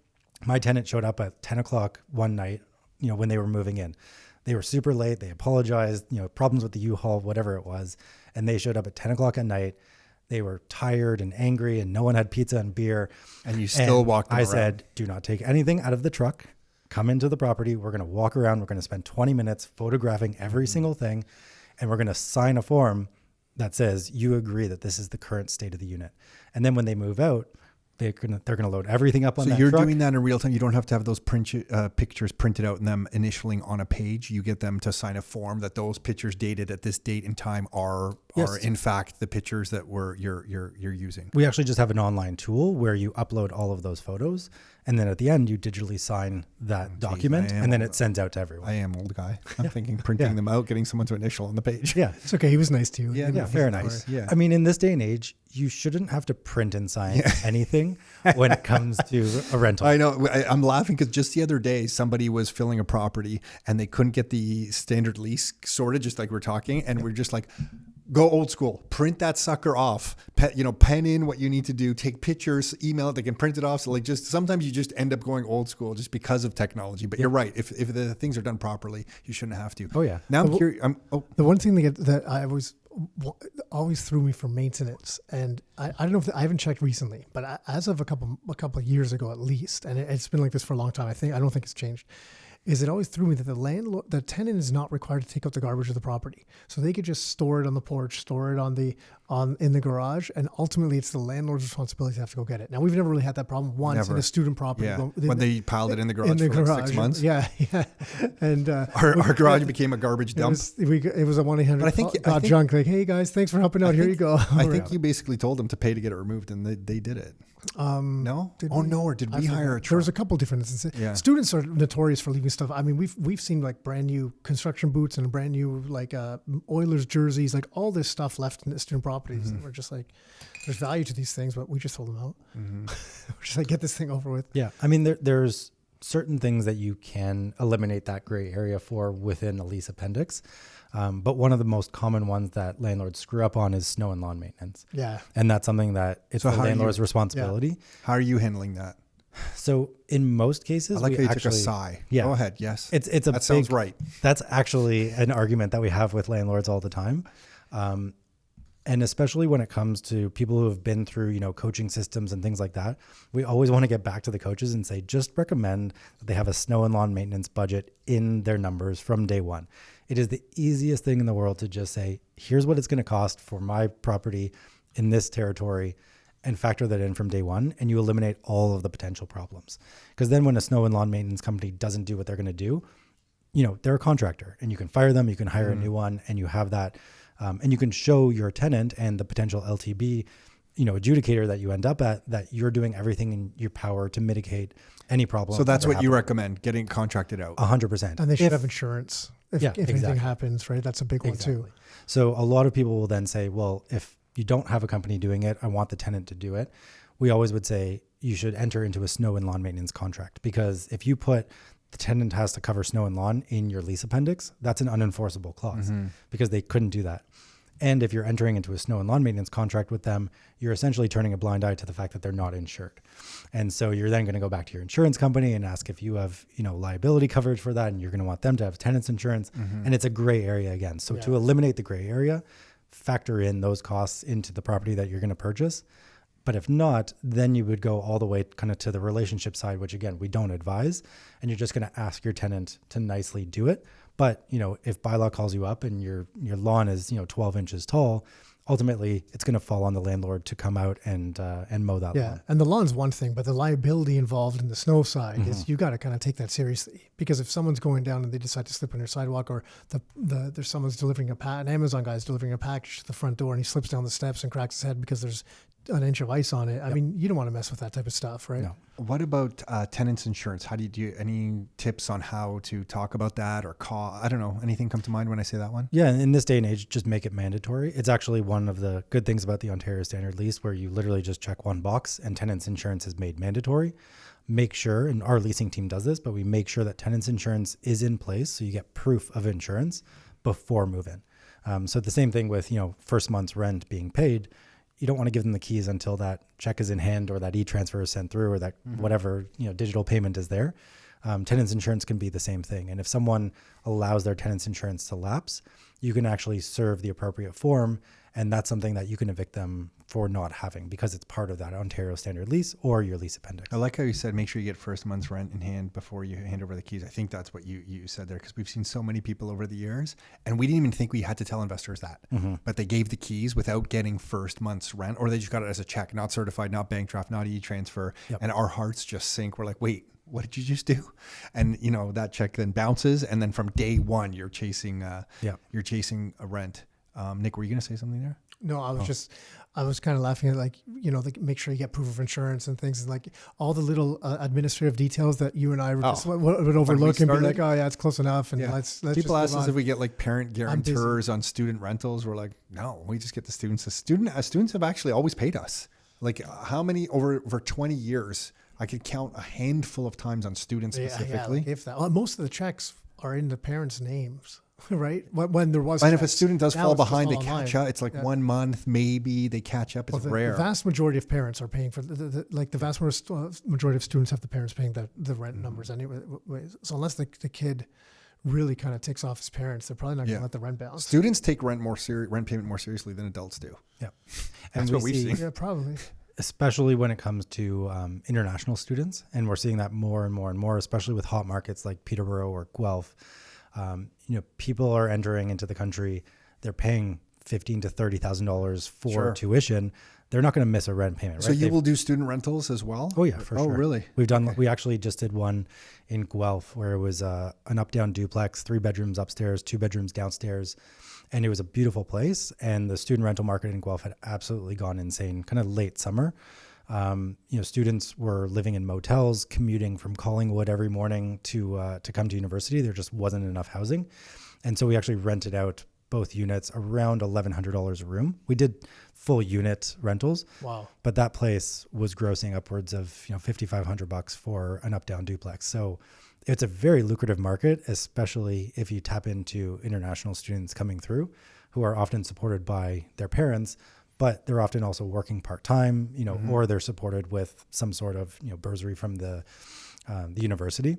My tenant showed up at 10 o'clock one night, when they were moving in. They were super late. They apologized, problems with the U-Haul, whatever it was. And they showed up at 10 o'clock at night. They were tired and angry and no one had pizza and beer. And you still walked them I around. said, do not take anything out of the truck. Come into the property. We're going to walk around. We're going to spend 20 minutes photographing every single thing. And we're going to sign a form that says you agree that this is the current state of the unit. And then when they move out, they're gonna load everything up on that truck. So you're doing that in real time. You don't have to have those pictures printed out and them initialing on a page. You get them to sign a form that those pictures dated at this date and time are in fact the pictures that you're using. We actually just have an online tool where you upload all of those photos, and then at the end you digitally sign that document, and then it sends out to everyone. I am old guy. I'm thinking printing them out, getting someone to initial on the page. Yeah, It's okay. He was nice to you. yeah, fair enough. Yeah. I mean, in this day and age, you shouldn't have to print and sign anything when it comes to a rental. I know. I'm laughing because just the other day, somebody was filling a property and they couldn't get the standard lease sorted, just like we're talking. And we're just like, go old school, print that sucker off, pen in what you need to do, take pictures, email it, they can print it off. So like sometimes you just end up going old school just because of technology, but you're right. If the things are done properly, you shouldn't have to. Oh yeah. Now I'm curious. The one thing that I always threw me for maintenance, and I don't know if I haven't checked recently, but as of a couple of years ago at least, and it's been like this for a long time. I don't think it's changed. Is it always threw me that the tenant is not required to take out the garbage of the property, so they could just store it on the porch, store it in the garage, and ultimately it's the landlord's responsibility to have to go get it. Now we've never really had that problem once in a student property. Yeah. When they piled it in the garage for like 6 months. Yeah. And our garage became a garbage dump. It was a 1-800 junk. Like, hey guys, thanks for helping out. Here you go. I think you basically told them to pay to get it removed, and they did it. No? Or did we hire a truck? There was a couple different instances. Yeah. Students are notorious for leaving stuff. I mean, we've seen like brand new construction boots and brand new like Oilers jerseys, like all this stuff left in the student properties. And we're just like, there's value to these things, but we just hold them out. We're just like, get this thing over with. Yeah. I mean, there's certain things that you can eliminate that gray area for within a lease appendix. But one of the most common ones that landlords screw up on is snow and lawn maintenance. Yeah. And that's something that it's the landlord's responsibility. Yeah. How are you handling that? So in most cases, I like how you took a sigh. Yeah. Go ahead. Yes. That sounds right. That's actually an argument that we have with landlords all the time. And especially when it comes to people who have been through, coaching systems and things like that, we always want to get back to the coaches and say, just recommend that they have a snow and lawn maintenance budget in their numbers from day one. It is the easiest thing in the world to just say, here's what it's going to cost for my property in this territory, and factor that in from day one, and you eliminate all of the potential problems. Because then when a snow and lawn maintenance company doesn't do what they're going to do, they're a contractor, and you can fire them, you can hire a new one, and you have that. And you can show your tenant and the potential LTB, adjudicator that you end up at, that you're doing everything in your power to mitigate any problem. So that's what you recommend, getting contracted out. 100%. And they should have insurance if anything happens, right? That's a big one too. So a lot of people will then say, well, if you don't have a company doing it, I want the tenant to do it. We always would say you should enter into a snow and lawn maintenance contract, because if you put the tenant has to cover snow and lawn in your lease appendix, that's an unenforceable clause because they couldn't do that. And if you're entering into a snow and lawn maintenance contract with them, you're essentially turning a blind eye to the fact that they're not insured. And so you're then going to go back to your insurance company and ask if you have, liability coverage for that. And you're going to want them to have tenant's insurance. And it's a gray area again. So to eliminate the gray area, factor in those costs into the property that you're going to purchase. But if not, then you would go all the way kind of to the relationship side, which again, we don't advise. And you're just going to ask your tenant to nicely do it. But, if bylaw calls you up and your lawn is, 12 inches tall, ultimately it's going to fall on the landlord to come out and mow that lawn. Yeah. And the lawn's one thing, but the liability involved in the snow side is you got to kind of take that seriously, because if someone's going down and they decide to slip on your sidewalk, or there's someone's delivering an Amazon guy's delivering a package to the front door and he slips down the steps and cracks his head because there's an inch of ice on it. I mean, you don't want to mess with that type of stuff, right? No. What about tenants insurance? How do you any tips on how to talk about that or call? I don't know. Anything come to mind when I say that one? Yeah. In this day and age, just make it mandatory. It's actually one of the good things about the Ontario Standard Lease, where you literally just check one box and tenants insurance is made mandatory. Make sure, and our leasing team does this, but we make sure that tenants insurance is in place, so you get proof of insurance before move-in. So the same thing with, first month's rent being paid. you don't want to give them the keys until that check is in hand or that e-transfer is sent through or that whatever, digital payment is there. Tenants insurance can be the same thing. And if someone allows their tenants insurance to lapse, you can actually serve the appropriate form. And that's something that you can evict them for not having because it's part of that Ontario standard lease or your lease appendix. I like how you said, make sure you get first month's rent in hand before you hand over the keys. I think that's what you said there, because we've seen so many people over the years and we didn't even think we had to tell investors that, but they gave the keys without getting first month's rent, or they just got it as a check, not certified, not bank draft, not e-transfer. Yep. And our hearts just sink. We're like, wait, what did you just do? And that check then bounces. And then from day one, you're chasing a rent. Nick, were you going to say something there? No, I was kind of laughing at make sure you get proof of insurance and things, and like all the little administrative details that you and I would overlook and be like, oh yeah, it's close enough. And let's people just ask us if we get like parent guarantors on student rentals. We're like, no, we just get the students. Students have actually always paid us. Like how many over 20 years? I could count a handful of times on students specifically. Yeah, if that. Well, most of the checks are in the parents' names. Right. When there was, and if a student does fall behind, they catch up. It's like 1 month, maybe they catch up. It's rare. The vast majority of parents are paying for the vast majority of students have the parents paying the rent numbers anyway. So unless the kid really kind of ticks off his parents, they're probably not going to let the rent bounce. Students take rent payment more seriously than adults do. Yeah, that's what we've seen. Yeah, probably. Especially when it comes to international students, and we're seeing that more and more and more, especially with hot markets like Peterborough or Guelph. People are entering into the country, they're paying $15,000 to $30,000 for tuition. They're not going to miss a rent payment, right? So you will do student rentals as well? Oh yeah, for sure. Oh, really? We actually just did one in Guelph where it was an up-down duplex, 3 bedrooms upstairs, 2 bedrooms downstairs. And it was a beautiful place. And the student rental market in Guelph had absolutely gone insane, kind of late summer. Students were living in motels, commuting from Collingwood every morning to come to university. There just wasn't enough housing. And so we actually rented out both units around $1,100 a room. We did full unit rentals. Wow. But that place was grossing upwards of, $5,500 for an up-down duplex. So it's a very lucrative market, especially if you tap into international students coming through who are often supported by their parents, but they're often also working part-time, or they're supported with some sort of, bursary from the university.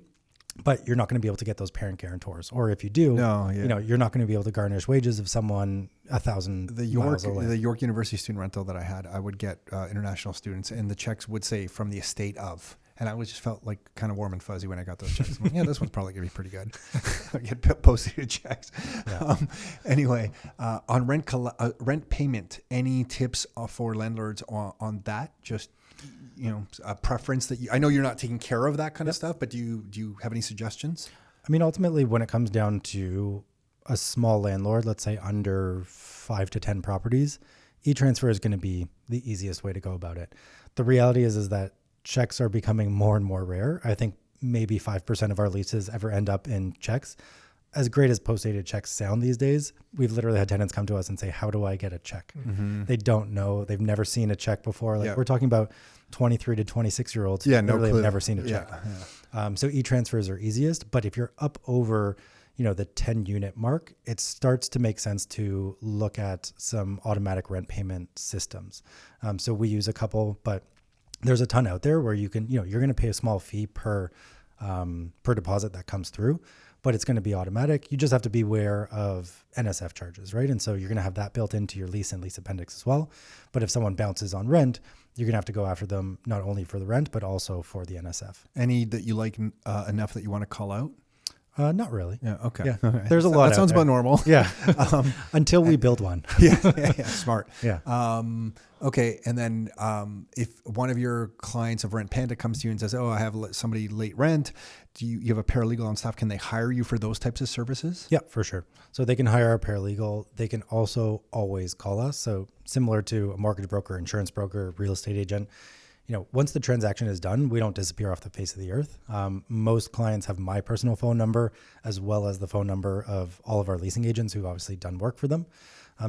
But you're not going to be able to get those parent guarantors, or if you do, you're not going to be able to garnish wages of someone 1,000 miles away. The York University student rental that I had, I would get international students, and the checks would say from the estate of, and I always just felt like kind of warm and fuzzy when I got those checks. I'm like, this one's probably going to be pretty good. I get posted checks. Yeah. Anyway, on rent payment, any tips for landlords on that? Just a preference that I know you're not taking care of that kind of stuff, but do you have any suggestions? I mean, ultimately, when it comes down to a small landlord, let's say under 5 to 10 properties, e-transfer is going to be the easiest way to go about it. The reality is that checks are becoming more and more rare. I think maybe 5% of our leases ever end up in checks. As great as post-dated checks sound these days, we've literally had tenants come to us and say, how do I get a check? Mm-hmm. They don't know. They've never seen a check before. We're talking about 23 to 26-year-olds. Yeah, no clue. Have never seen a check. Yeah. So e-transfers are easiest, but if you're up over, the 10-unit mark, it starts to make sense to look at some automatic rent payment systems. So we use a couple, but there's a ton out there where you can, you're going to pay a small fee per deposit that comes through, but it's going to be automatic. You just have to be aware of NSF charges, right? And so you're going to have that built into your lease and lease appendix as well. But if someone bounces on rent, you're going to have to go after them not only for the rent, but also for the NSF. Any that you like enough that you want to call out? Not really. Yeah. Okay. Yeah. Okay. There's a lot. That sounds about normal. Yeah. Until we build one. Yeah. Smart. Yeah. Okay. And then if one of your clients of Rent Panda comes to you and says, "Oh, I have somebody late rent," do you have a paralegal on staff? Can they hire you for those types of services? Yeah, for sure. So they can hire a paralegal. They can also always call us. So similar to a mortgage broker, insurance broker, real estate agent. Once the transaction is done, we don't disappear off the face of the earth. Most clients have my personal phone number as well as the phone number of all of our leasing agents who've obviously done work for them.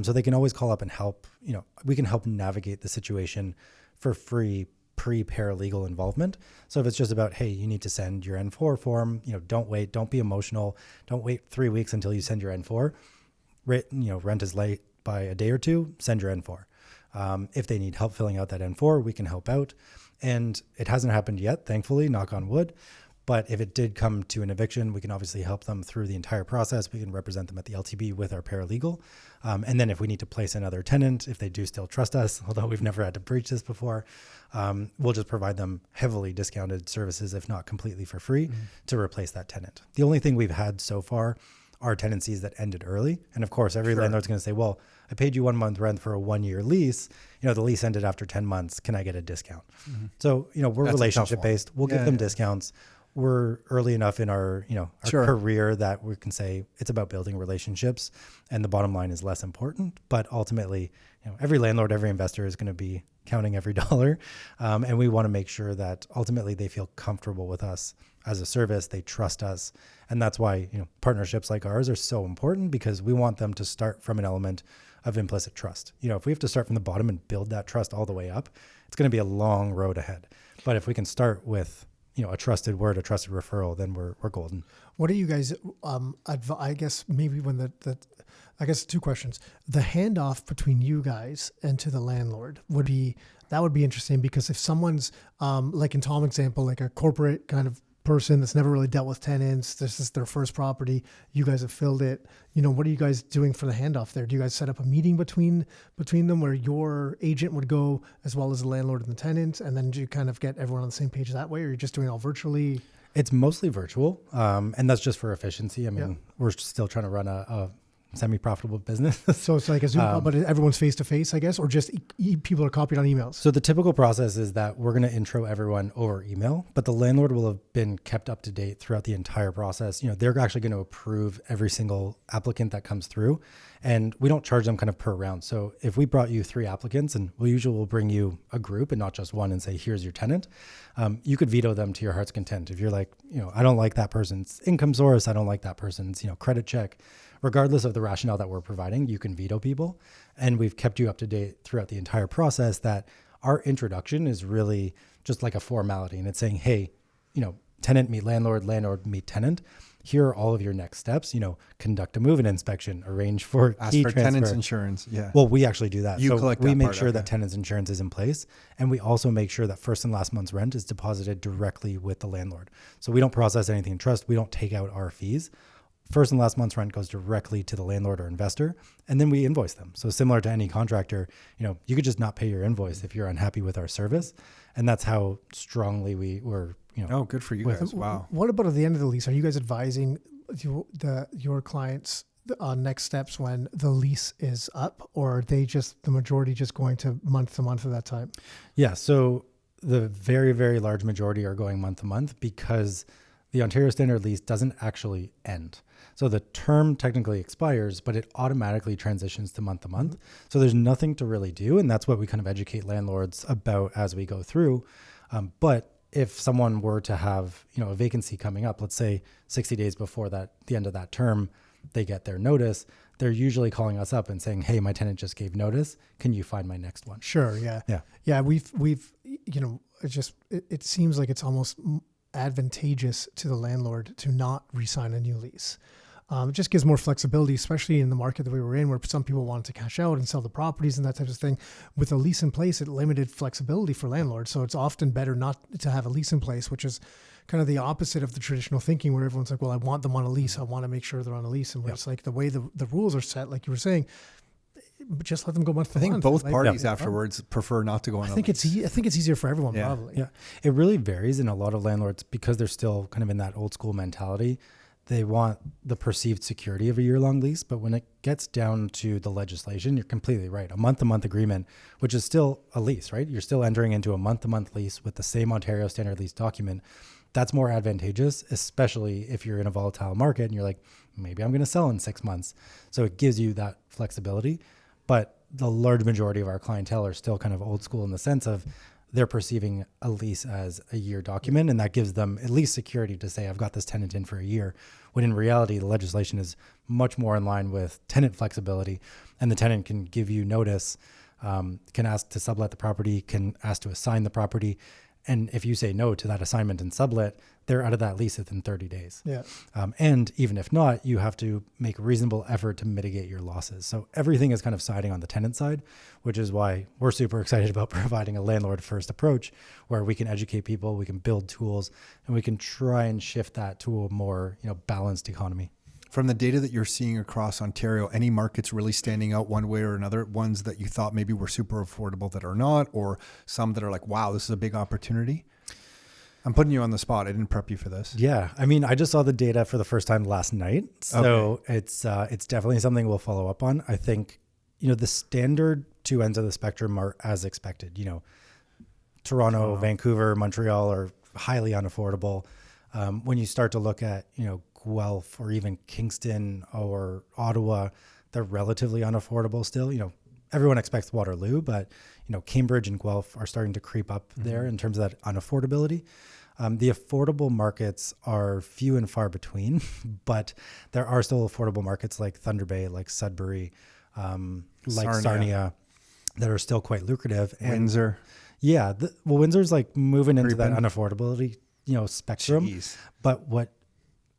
So they can always call up and help. We can help navigate the situation for free pre-paralegal involvement. So if it's just about, hey, you need to send your N4 form, don't wait, don't be emotional. Don't wait 3 weeks until you send your N4. Rent is late by a day or two, send your N4. If they need help filling out that N4, we can help out. And it hasn't happened yet, thankfully, knock on wood. But if it did come to an eviction, we can obviously help them through the entire process. We can represent them at the LTB with our paralegal. And then if we need to place another tenant, if they do still trust us, although we've never had to breach this before, we'll just provide them heavily discounted services, if not completely for free, to replace that tenant. The only thing we've had so far are tenancies that ended early. And of course, every landlord's going to say, well, I paid you 1 month rent for a 1-year lease. The lease ended after 10 months. Can I get a discount? So, we're relationship based. We'll give them discounts. We're early enough in our career that we can say it's about building relationships, and the bottom line is less important. But ultimately, every landlord, every investor is going to be counting every dollar. And we want to make sure that ultimately they feel comfortable with us as a service. They trust us. And that's why, partnerships like ours are so important, because we want them to start from an element of implicit trust. If we have to start from the bottom and build that trust all the way up, it's going to be a long road ahead. But if we can start with a trusted word, a trusted referral, then we're golden. What do you guys, I guess maybe when I guess 2 questions. The handoff between you guys and to the landlord would be interesting, because if someone's, like in Tom's example, like a corporate kind of person that's never really dealt with tenants, this is their first property, you guys have filled it, what are you guys doing for the handoff there? Do you guys set up a meeting between them where your agent would go as well as the landlord and the tenant, and then do you kind of get everyone on the same page that way, or you're just doing it all virtually? It's mostly virtual, and that's just for efficiency. We're still trying to run a semi-profitable business. So it's like a Zoom call, but everyone's face-to-face, I guess, or just people are copied on emails? So the typical process is that we're going to intro everyone over email, but the landlord will have been kept up to date throughout the entire process. They're actually going to approve every single applicant that comes through, and we don't charge them kind of per round. So if we brought you 3 applicants, and we usually will bring you a group and not just one and say, here's your tenant, you could veto them to your heart's content. If you're like, I don't like that person's income source, I don't like that person's, credit check, regardless of the rationale that we're providing, you can veto people. And we've kept you up to date throughout the entire process that our introduction is really just like a formality. And it's saying, hey, tenant meet landlord, landlord meet tenant. Here are all of your next steps. Conduct a move-in inspection, arrange for ask key for transfer. tenant's insurance. Yeah. Well, we actually do that. We make sure that tenant's insurance is in place. And we also make sure that first and last month's rent is deposited directly with the landlord. So we don't process anything in trust. We don't take out our fees. First and last month's rent goes directly to the landlord or investor, and then we invoice them. So similar to any contractor, you could just not pay your invoice if you're unhappy with our service. And that's how strongly we're. Oh, good for you guys. Wow. What about at the end of the lease? Are you guys advising your clients on next steps when the lease is up, or are they just the majority just going to month at that time? Yeah. So the very, very large majority are going month to month, because the Ontario Standard lease doesn't actually end. So the term technically expires, but it automatically transitions to month. So there's nothing to really do. And that's what we kind of educate landlords about as we go through. But if someone were to have, a vacancy coming up, let's say 60 days before the end of that term, they get their notice, they're usually calling us up and saying, hey, my tenant just gave notice. Can you find my next one? Sure. Yeah. Yeah. We've, it seems like it's almost advantageous to the landlord to not re-sign a new lease. It just gives more flexibility, especially in the market that we were in, where some people wanted to cash out and sell the properties and that type of thing. With a lease in place, it limited flexibility for landlords. So it's often better not to have a lease in place, which is kind of the opposite of the traditional thinking, where everyone's like, well, I want them on a lease. I want to make sure they're on a lease. And where it's like the way the rules are set, like you were saying, just let them go month to month. I think both parties afterwards prefer not to go on. I think it's easier for everyone, probably. Yeah, it really varies. In a lot of landlords, because they're still kind of in that old school mentality, they want the perceived security of a year-long lease. But when it gets down to the legislation, you're completely right. A month-to-month agreement, which is still a lease, right? You're still entering into a month-to-month lease with the same Ontario Standard lease document. That's more advantageous, especially if you're in a volatile market and you're like, maybe I'm going to sell in 6 months. So it gives you that flexibility. But the large majority of our clientele are still kind of old school in the sense of they're perceiving a lease as a year document, and that gives them at least security to say, I've got this tenant in for a year, when in reality, the legislation is much more in line with tenant flexibility, and the tenant can give you notice, can ask to sublet the property, can ask to assign the property, And if you say no to that assignment and sublet, they're out of that lease within 30 days. Yeah. And even if not, you have to make reasonable effort to mitigate your losses. So everything is kind of siding on the tenant side, which is why we're super excited about providing a landlord first approach where we can educate people, we can build tools, and we can try and shift that to a more, balanced economy. From the data that you're seeing across Ontario, any markets really standing out one way or another? Ones that you thought maybe were super affordable that are not, or some that are like, wow, this is a big opportunity? I'm putting you on the spot. I didn't prep you for this. Yeah. I mean, I just saw the data for the first time last night. So it's definitely something we'll follow up on. I think, the standard two ends of the spectrum are as expected. Toronto, Vancouver, Montreal are highly unaffordable. When you start to look at, Guelph or even Kingston or Ottawa, they're relatively unaffordable still. Everyone expects Waterloo, but Cambridge and Guelph are starting to creep up there in terms of that unaffordability. The affordable markets are few and far between, but there are still affordable markets like Thunder Bay, like Sudbury, like Sarnia, that are still quite lucrative. And Windsor. Yeah. Windsor's like moving into that unaffordability, spectrum. Jeez. But what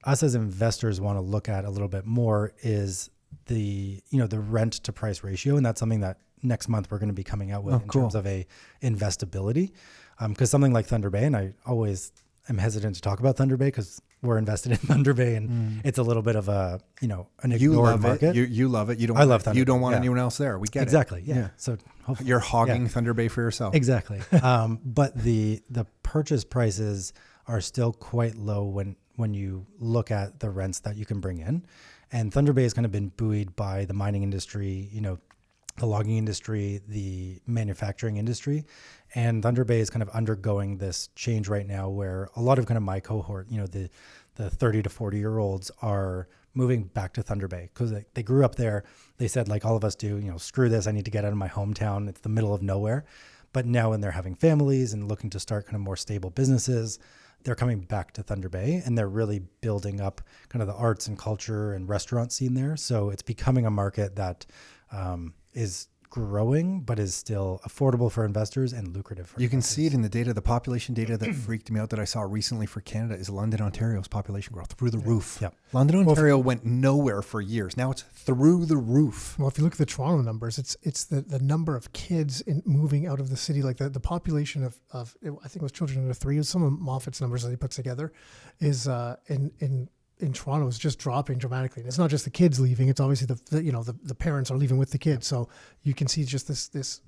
us as investors want to look at a little bit more is the rent to price ratio. And that's something that next month we're going to be coming out with terms of a investability. Because something like Thunder Bay, and I always am hesitant to talk about Thunder Bay because we're invested in Thunder Bay and it's a little bit of an ignored market. You love it. I love Thunder You don't Bay, want anyone else there. We get exactly. it. Yeah. So hopefully, you're hogging Thunder Bay for yourself. Exactly. But the purchase prices are still quite low when you look at the rents that you can bring in. And Thunder Bay has kind of been buoyed by the mining industry, the logging industry, the manufacturing industry. And Thunder Bay is kind of undergoing this change right now where a lot of kind of my cohort, the 30 to 40-year-olds are moving back to Thunder Bay because they grew up there. They said, like all of us do, screw this, I need to get out of my hometown. It's the middle of nowhere. But now when they're having families and looking to start kind of more stable businesses, they're coming back to Thunder Bay and they're really building up kind of the arts and culture and restaurant scene there. So it's becoming a market that is growing, but is still affordable for investors and lucrative for You can investors. see it in the data. The population data that freaked me out that I saw recently for Canada is London, Ontario's population growth through the roof. Yep. London, Ontario went nowhere for years. Now it's through the roof. Well, if you look at the Toronto numbers, it's the number of kids moving out of the city, like the population of I think it was children under 3, some of Moffat's numbers that he puts together is in Toronto is just dropping dramatically. And it's not just the kids leaving; it's obviously the parents are leaving with the kids. So you can see just this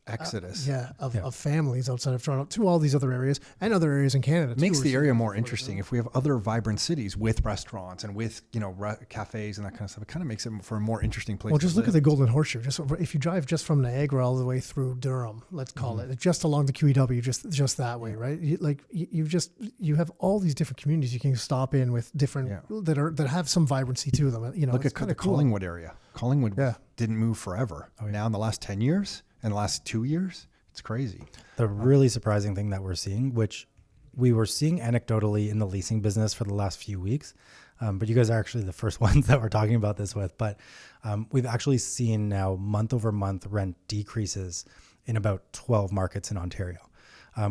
Exodus. Of families outside of Toronto to all these other areas and other areas in Canada. It makes the area more interesting if we have other vibrant cities with restaurants and with cafes and that kind of stuff. It kind of makes it for a more interesting place. Well, just to look live. at the Golden Horseshoe. Just if you drive just from Niagara all the way through Durham, let's call it, just along the QEW, just that way, right? You have all these different communities you can stop in with different that have some vibrancy to them. Look at the Collingwood area. Collingwood didn't move forever. Oh, yeah. Now in the last 10 years and the last 2 years, it's crazy. The really surprising thing that we're seeing, which we were seeing anecdotally in the leasing business for the last few weeks, but you guys are actually the first ones that we're talking about this with, but we've actually seen now month over month rent decreases in about 12 markets in Ontario.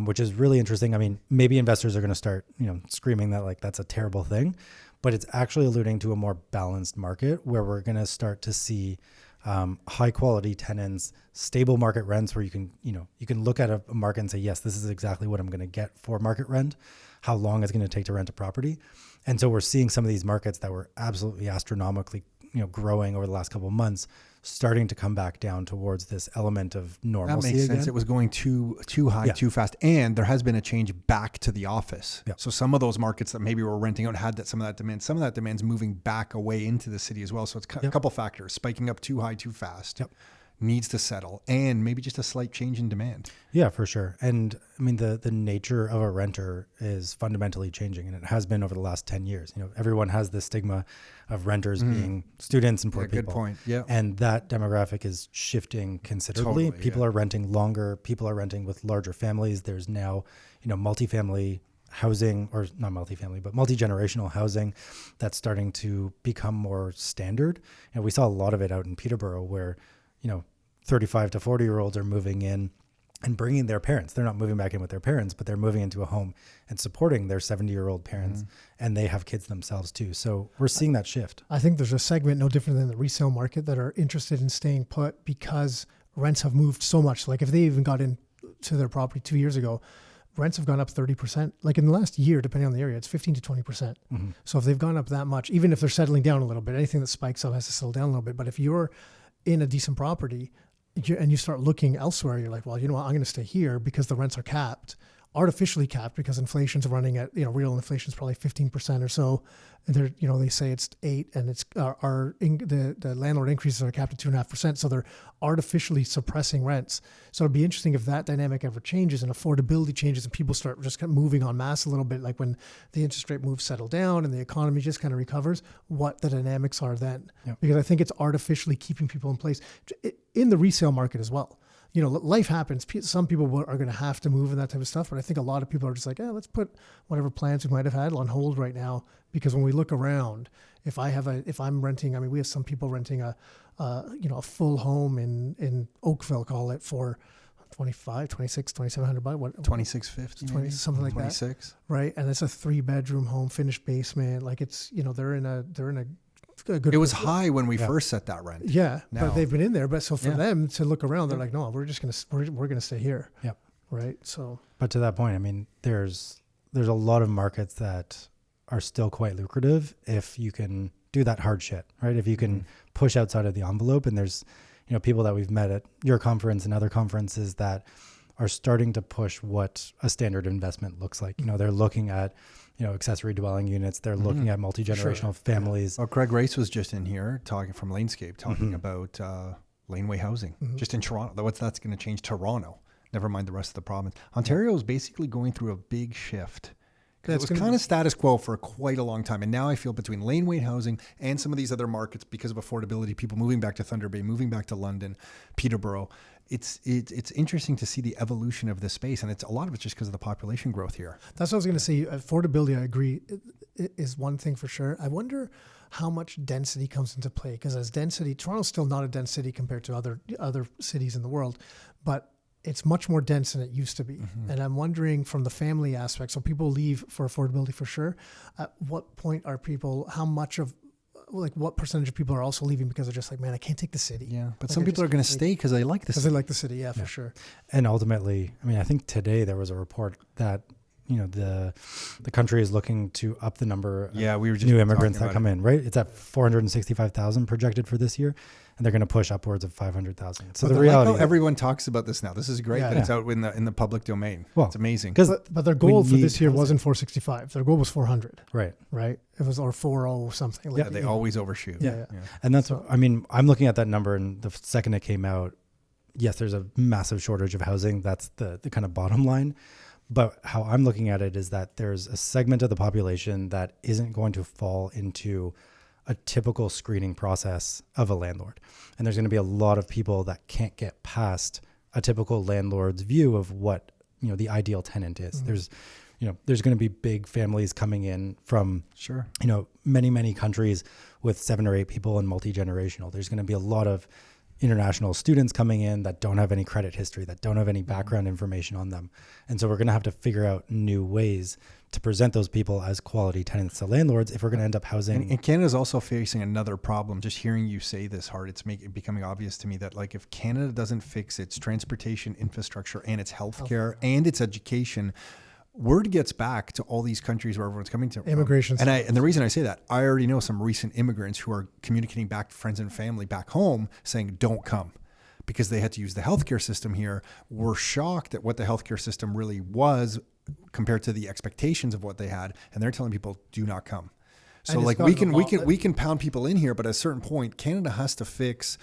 Which is really interesting. I mean, maybe investors are going to start, screaming that like that's a terrible thing, but it's actually alluding to a more balanced market where we're going to start to see high quality tenants, stable market rents where you can look at a market and say, yes, this is exactly what I'm going to get for market rent, how long it's going to take to rent a property. And so we're seeing some of these markets that were absolutely astronomically, growing over the last couple of months, starting to come back down towards this element of normalcy. That makes again. sense. It was going too high, too fast. And there has been a change back to the office. Yeah. So some of those markets that maybe were renting out had some of that demand. Some of that demand's moving back away into the city as well. So it's a couple factors. Spiking up too high, too fast. Yep. Needs to settle, and maybe just a slight change in demand. Yeah, for sure. And I mean, the nature of a renter is fundamentally changing, and it has been over the last 10 years. Everyone has this stigma of renters being students and poor people. Good point. Yeah. And that demographic is shifting considerably. Totally, people are renting longer. People are renting with larger families. There's now, multifamily housing, or not multifamily, but multi-generational housing that's starting to become more standard. And we saw a lot of it out in Peterborough where 35 to 40-year-olds are moving in and bringing their parents. They're not moving back in with their parents, but they're moving into a home and supporting their 70-year-old parents, and they have kids themselves too. So we're seeing that shift. I think there's a segment no different than the resale market that are interested in staying put because rents have moved so much. Like if they even got into their property 2 years ago, rents have gone up 30%. Like in the last year, depending on the area, it's 15 to 20%. So if they've gone up that much, even if they're settling down a little bit, anything that spikes up has to settle down a little bit. But if you're in a decent property and you start looking elsewhere, you're like, well, you know what, I'm going to stay here because the rents are capped, artificially capped, because inflation's running at, real inflation's probably 15% or so. And they're, they say it's 8%, and it's the landlord increases are capped at 2.5%. So they're artificially suppressing rents. So it'll be interesting if that dynamic ever changes and affordability changes and people start just kind of moving en masse a little bit, like when the interest rate moves settle down and the economy just kind of recovers, what the dynamics are then. Yep. Because I think it's artificially keeping people in place in the resale market as well. Life happens. Some people are going to have to move and that type of stuff. But I think a lot of people are just like, let's put whatever plans we might have had on hold right now. Because when we look around, if I'm renting, we have some people renting a full home in Oakville, call it, for $2,500, $2,600, $2,700, what? $2,650, something like 26. That. Right. And it's a 3-bedroom home, finished basement. Like it's, they're in a good. It was high when we first set that rent. Yeah, but they've been in there. But so for them to look around, they're like, no, we're gonna stay here. Yep. Right. So. But to that point, there's a lot of markets that are still quite lucrative if you can do that hard shit, right? If you can push outside of the envelope, and there's, people that we've met at your conference and other conferences that are starting to push what a standard investment looks like. They're looking at, accessory dwelling units. They're looking at multi-generational families. Well, Craig Race was just in here talking from Lanescape, talking about laneway housing, just in Toronto. That's going to change Toronto. Never mind the rest of the province. Ontario is basically going through a big shift. It was kind of status quo for quite a long time. And now I feel between laneway housing and some of these other markets, because of affordability, people moving back to Thunder Bay, moving back to London, Peterborough, it's interesting to see the evolution of this space. And a lot of it's just because of the population growth here. That's what I was going to say. Affordability, I agree, is one thing for sure. I wonder how much density comes into play, because as density, Toronto's still not a dense city compared to other cities in the world, but it's much more dense than it used to be. And I'm wondering from the family aspect, so people leave for affordability for sure. At what point are people, what percentage of people are also leaving because they're just like, man, I can't take the city. Yeah, but some people are going to stay because they like the city. Because they like the city, for sure. And ultimately, I think today there was a report that, the country is looking to up the number of new immigrants that come in, right? It's at 465,000 projected for this year, and they're going to push upwards of 500,000. So the reality, everyone talks about this now. This is great that it's out in the public domain. Well, it's amazing. But their goal for this year wasn't 465. Their goal was 400. Right. It was, or 40 something. Like they always overshoot. Yeah. And that's I'm looking at that number, and the second it came out, yes, there's a massive shortage of housing. That's the kind of bottom line. But how I'm looking at it is that there's a segment of the population that isn't going to fall into a typical screening process of a landlord. And there's going to be a lot of people that can't get past a typical landlord's view of what, the ideal tenant is. There's going to be big families coming in from, many, many countries with 7 or 8 people and multi-generational. There's going to be a lot of international students coming in that don't have any credit history, that don't have any background information on them. And so we're going to have to figure out new ways to present those people as quality tenants to landlords if we're going to end up housing. And Canada's also facing another problem. Just hearing you say this, Hart, it's becoming obvious to me that if Canada doesn't fix its transportation infrastructure and its healthcare and its education, word gets back to all these countries where everyone's coming to. Immigration. And the reason I say that, I already know some recent immigrants who are communicating back to friends and family back home saying, don't come, because they had to use the healthcare system here. We're shocked at what the healthcare system really was compared to the expectations of what they had. And they're telling people, do not come. So we can pound people in here, but at a certain point, Canada has to fix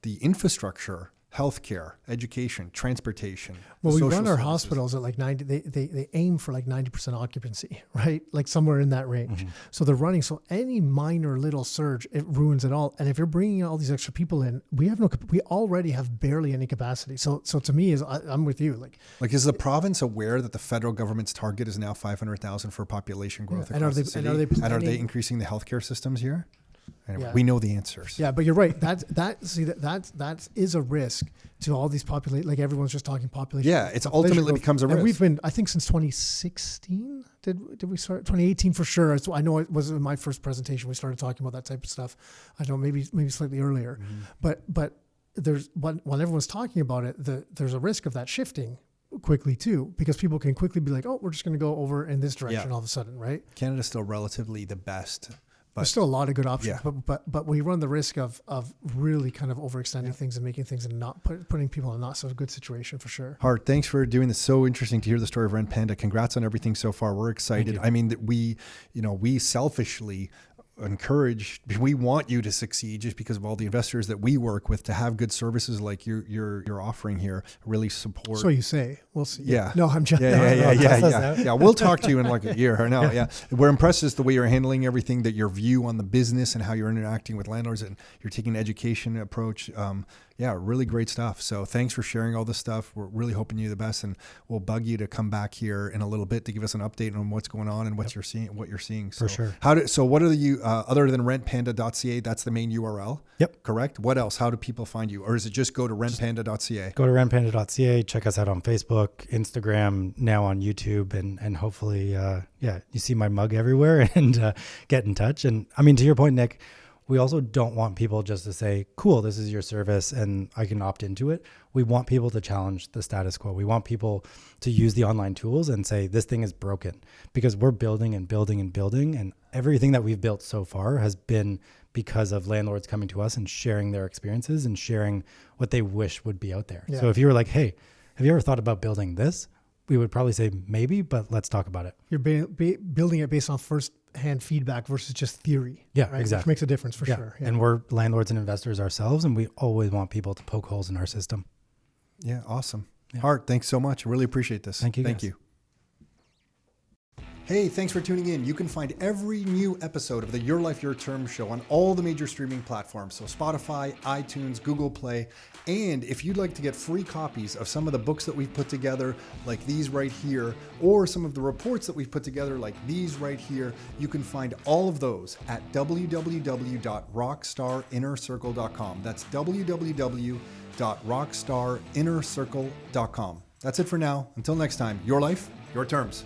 the infrastructure, healthcare, education, transportation. Well, we run our hospitals at like 90. They aim for like 90% occupancy, right? Like somewhere in that range. So they're running. So any minor little surge, it ruins it all. And if you're bringing all these extra people in, we already have barely any capacity. So to me, I'm with you. Like is the province aware that the federal government's target is now 500,000 for population growth across the city? And are they increasing the healthcare systems here? Anyway, Yeah. we know the answers. Yeah, but you're right. That is a risk to all these population. Like everyone's just talking population. Yeah, it's population ultimately growth. becomes a And risk. we've been, I think, since 2016. Did we start 2018 for sure? I know it was in my first presentation. We started talking about that type of stuff. I don't know, maybe slightly earlier, but there's when everyone's talking about it, there's a risk of that shifting quickly too, because people can quickly be like, oh, we're just going to go over in this direction all of a sudden, right? Canada's still relatively the best. There's still a lot of good options, Yeah. but we run the risk of really kind of overextending things and making things and not putting people in a not so good situation for sure. Hart, thanks for doing this. So interesting to hear the story of Rent Panda. Congrats on everything so far. We're excited. I mean, that we selfishly we want you to succeed just because of all the investors that we work with to have good services like you're offering here, really support. So you say. We'll see. Yeah. No, I'm just. Yeah. We'll talk to you in like a year or no. Yeah. We're impressed with the way you're handling everything, that your view on the business and how you're interacting with landlords, and you're taking an education approach. Really great stuff. So thanks for sharing all this stuff. We're really hoping you the best, and we'll bug you to come back here in a little bit to give us an update on what's going on and what you're seeing. So For sure. So what are you, other than RentPanda.ca, that's the main URL? Yep. Correct. What else? How do people find you? Or is it just go to RentPanda.ca? Go to RentPanda.ca, check us out on Facebook, Instagram, now on YouTube, and hopefully, you see my mug everywhere and get in touch. And I mean, to your point, Nick, we also don't want people just to say, cool, this is your service and I can opt into it. We want people to challenge the status quo. We want people to use the online tools and say, this thing is broken, because we're building and building and building. And everything that we've built so far has been because of landlords coming to us and sharing their experiences and sharing what they wish would be out there. Yeah. So if you were like, hey, have you ever thought about building this? We would probably say maybe, but let's talk about it. You're building it based on first-hand feedback versus just theory. Yeah, right? exactly. Which makes a difference for sure. Yeah. And we're landlords and investors ourselves, and we always want people to poke holes in our system. Yeah. Awesome. Yeah. Hart, thanks so much. I really appreciate this. Thank you, Thank guys. you. Hey, thanks for tuning in. You can find every new episode of the Your Life, Your Term show on all the major streaming platforms. So Spotify, iTunes, Google Play. And if you'd like to get free copies of some of the books that we've put together, like these right here, or some of the reports that we've put together, like these right here, you can find all of those at www.rockstarinnercircle.com. That's www.rockstarinnercircle.com. That's it for now. Until next time, your life, your terms.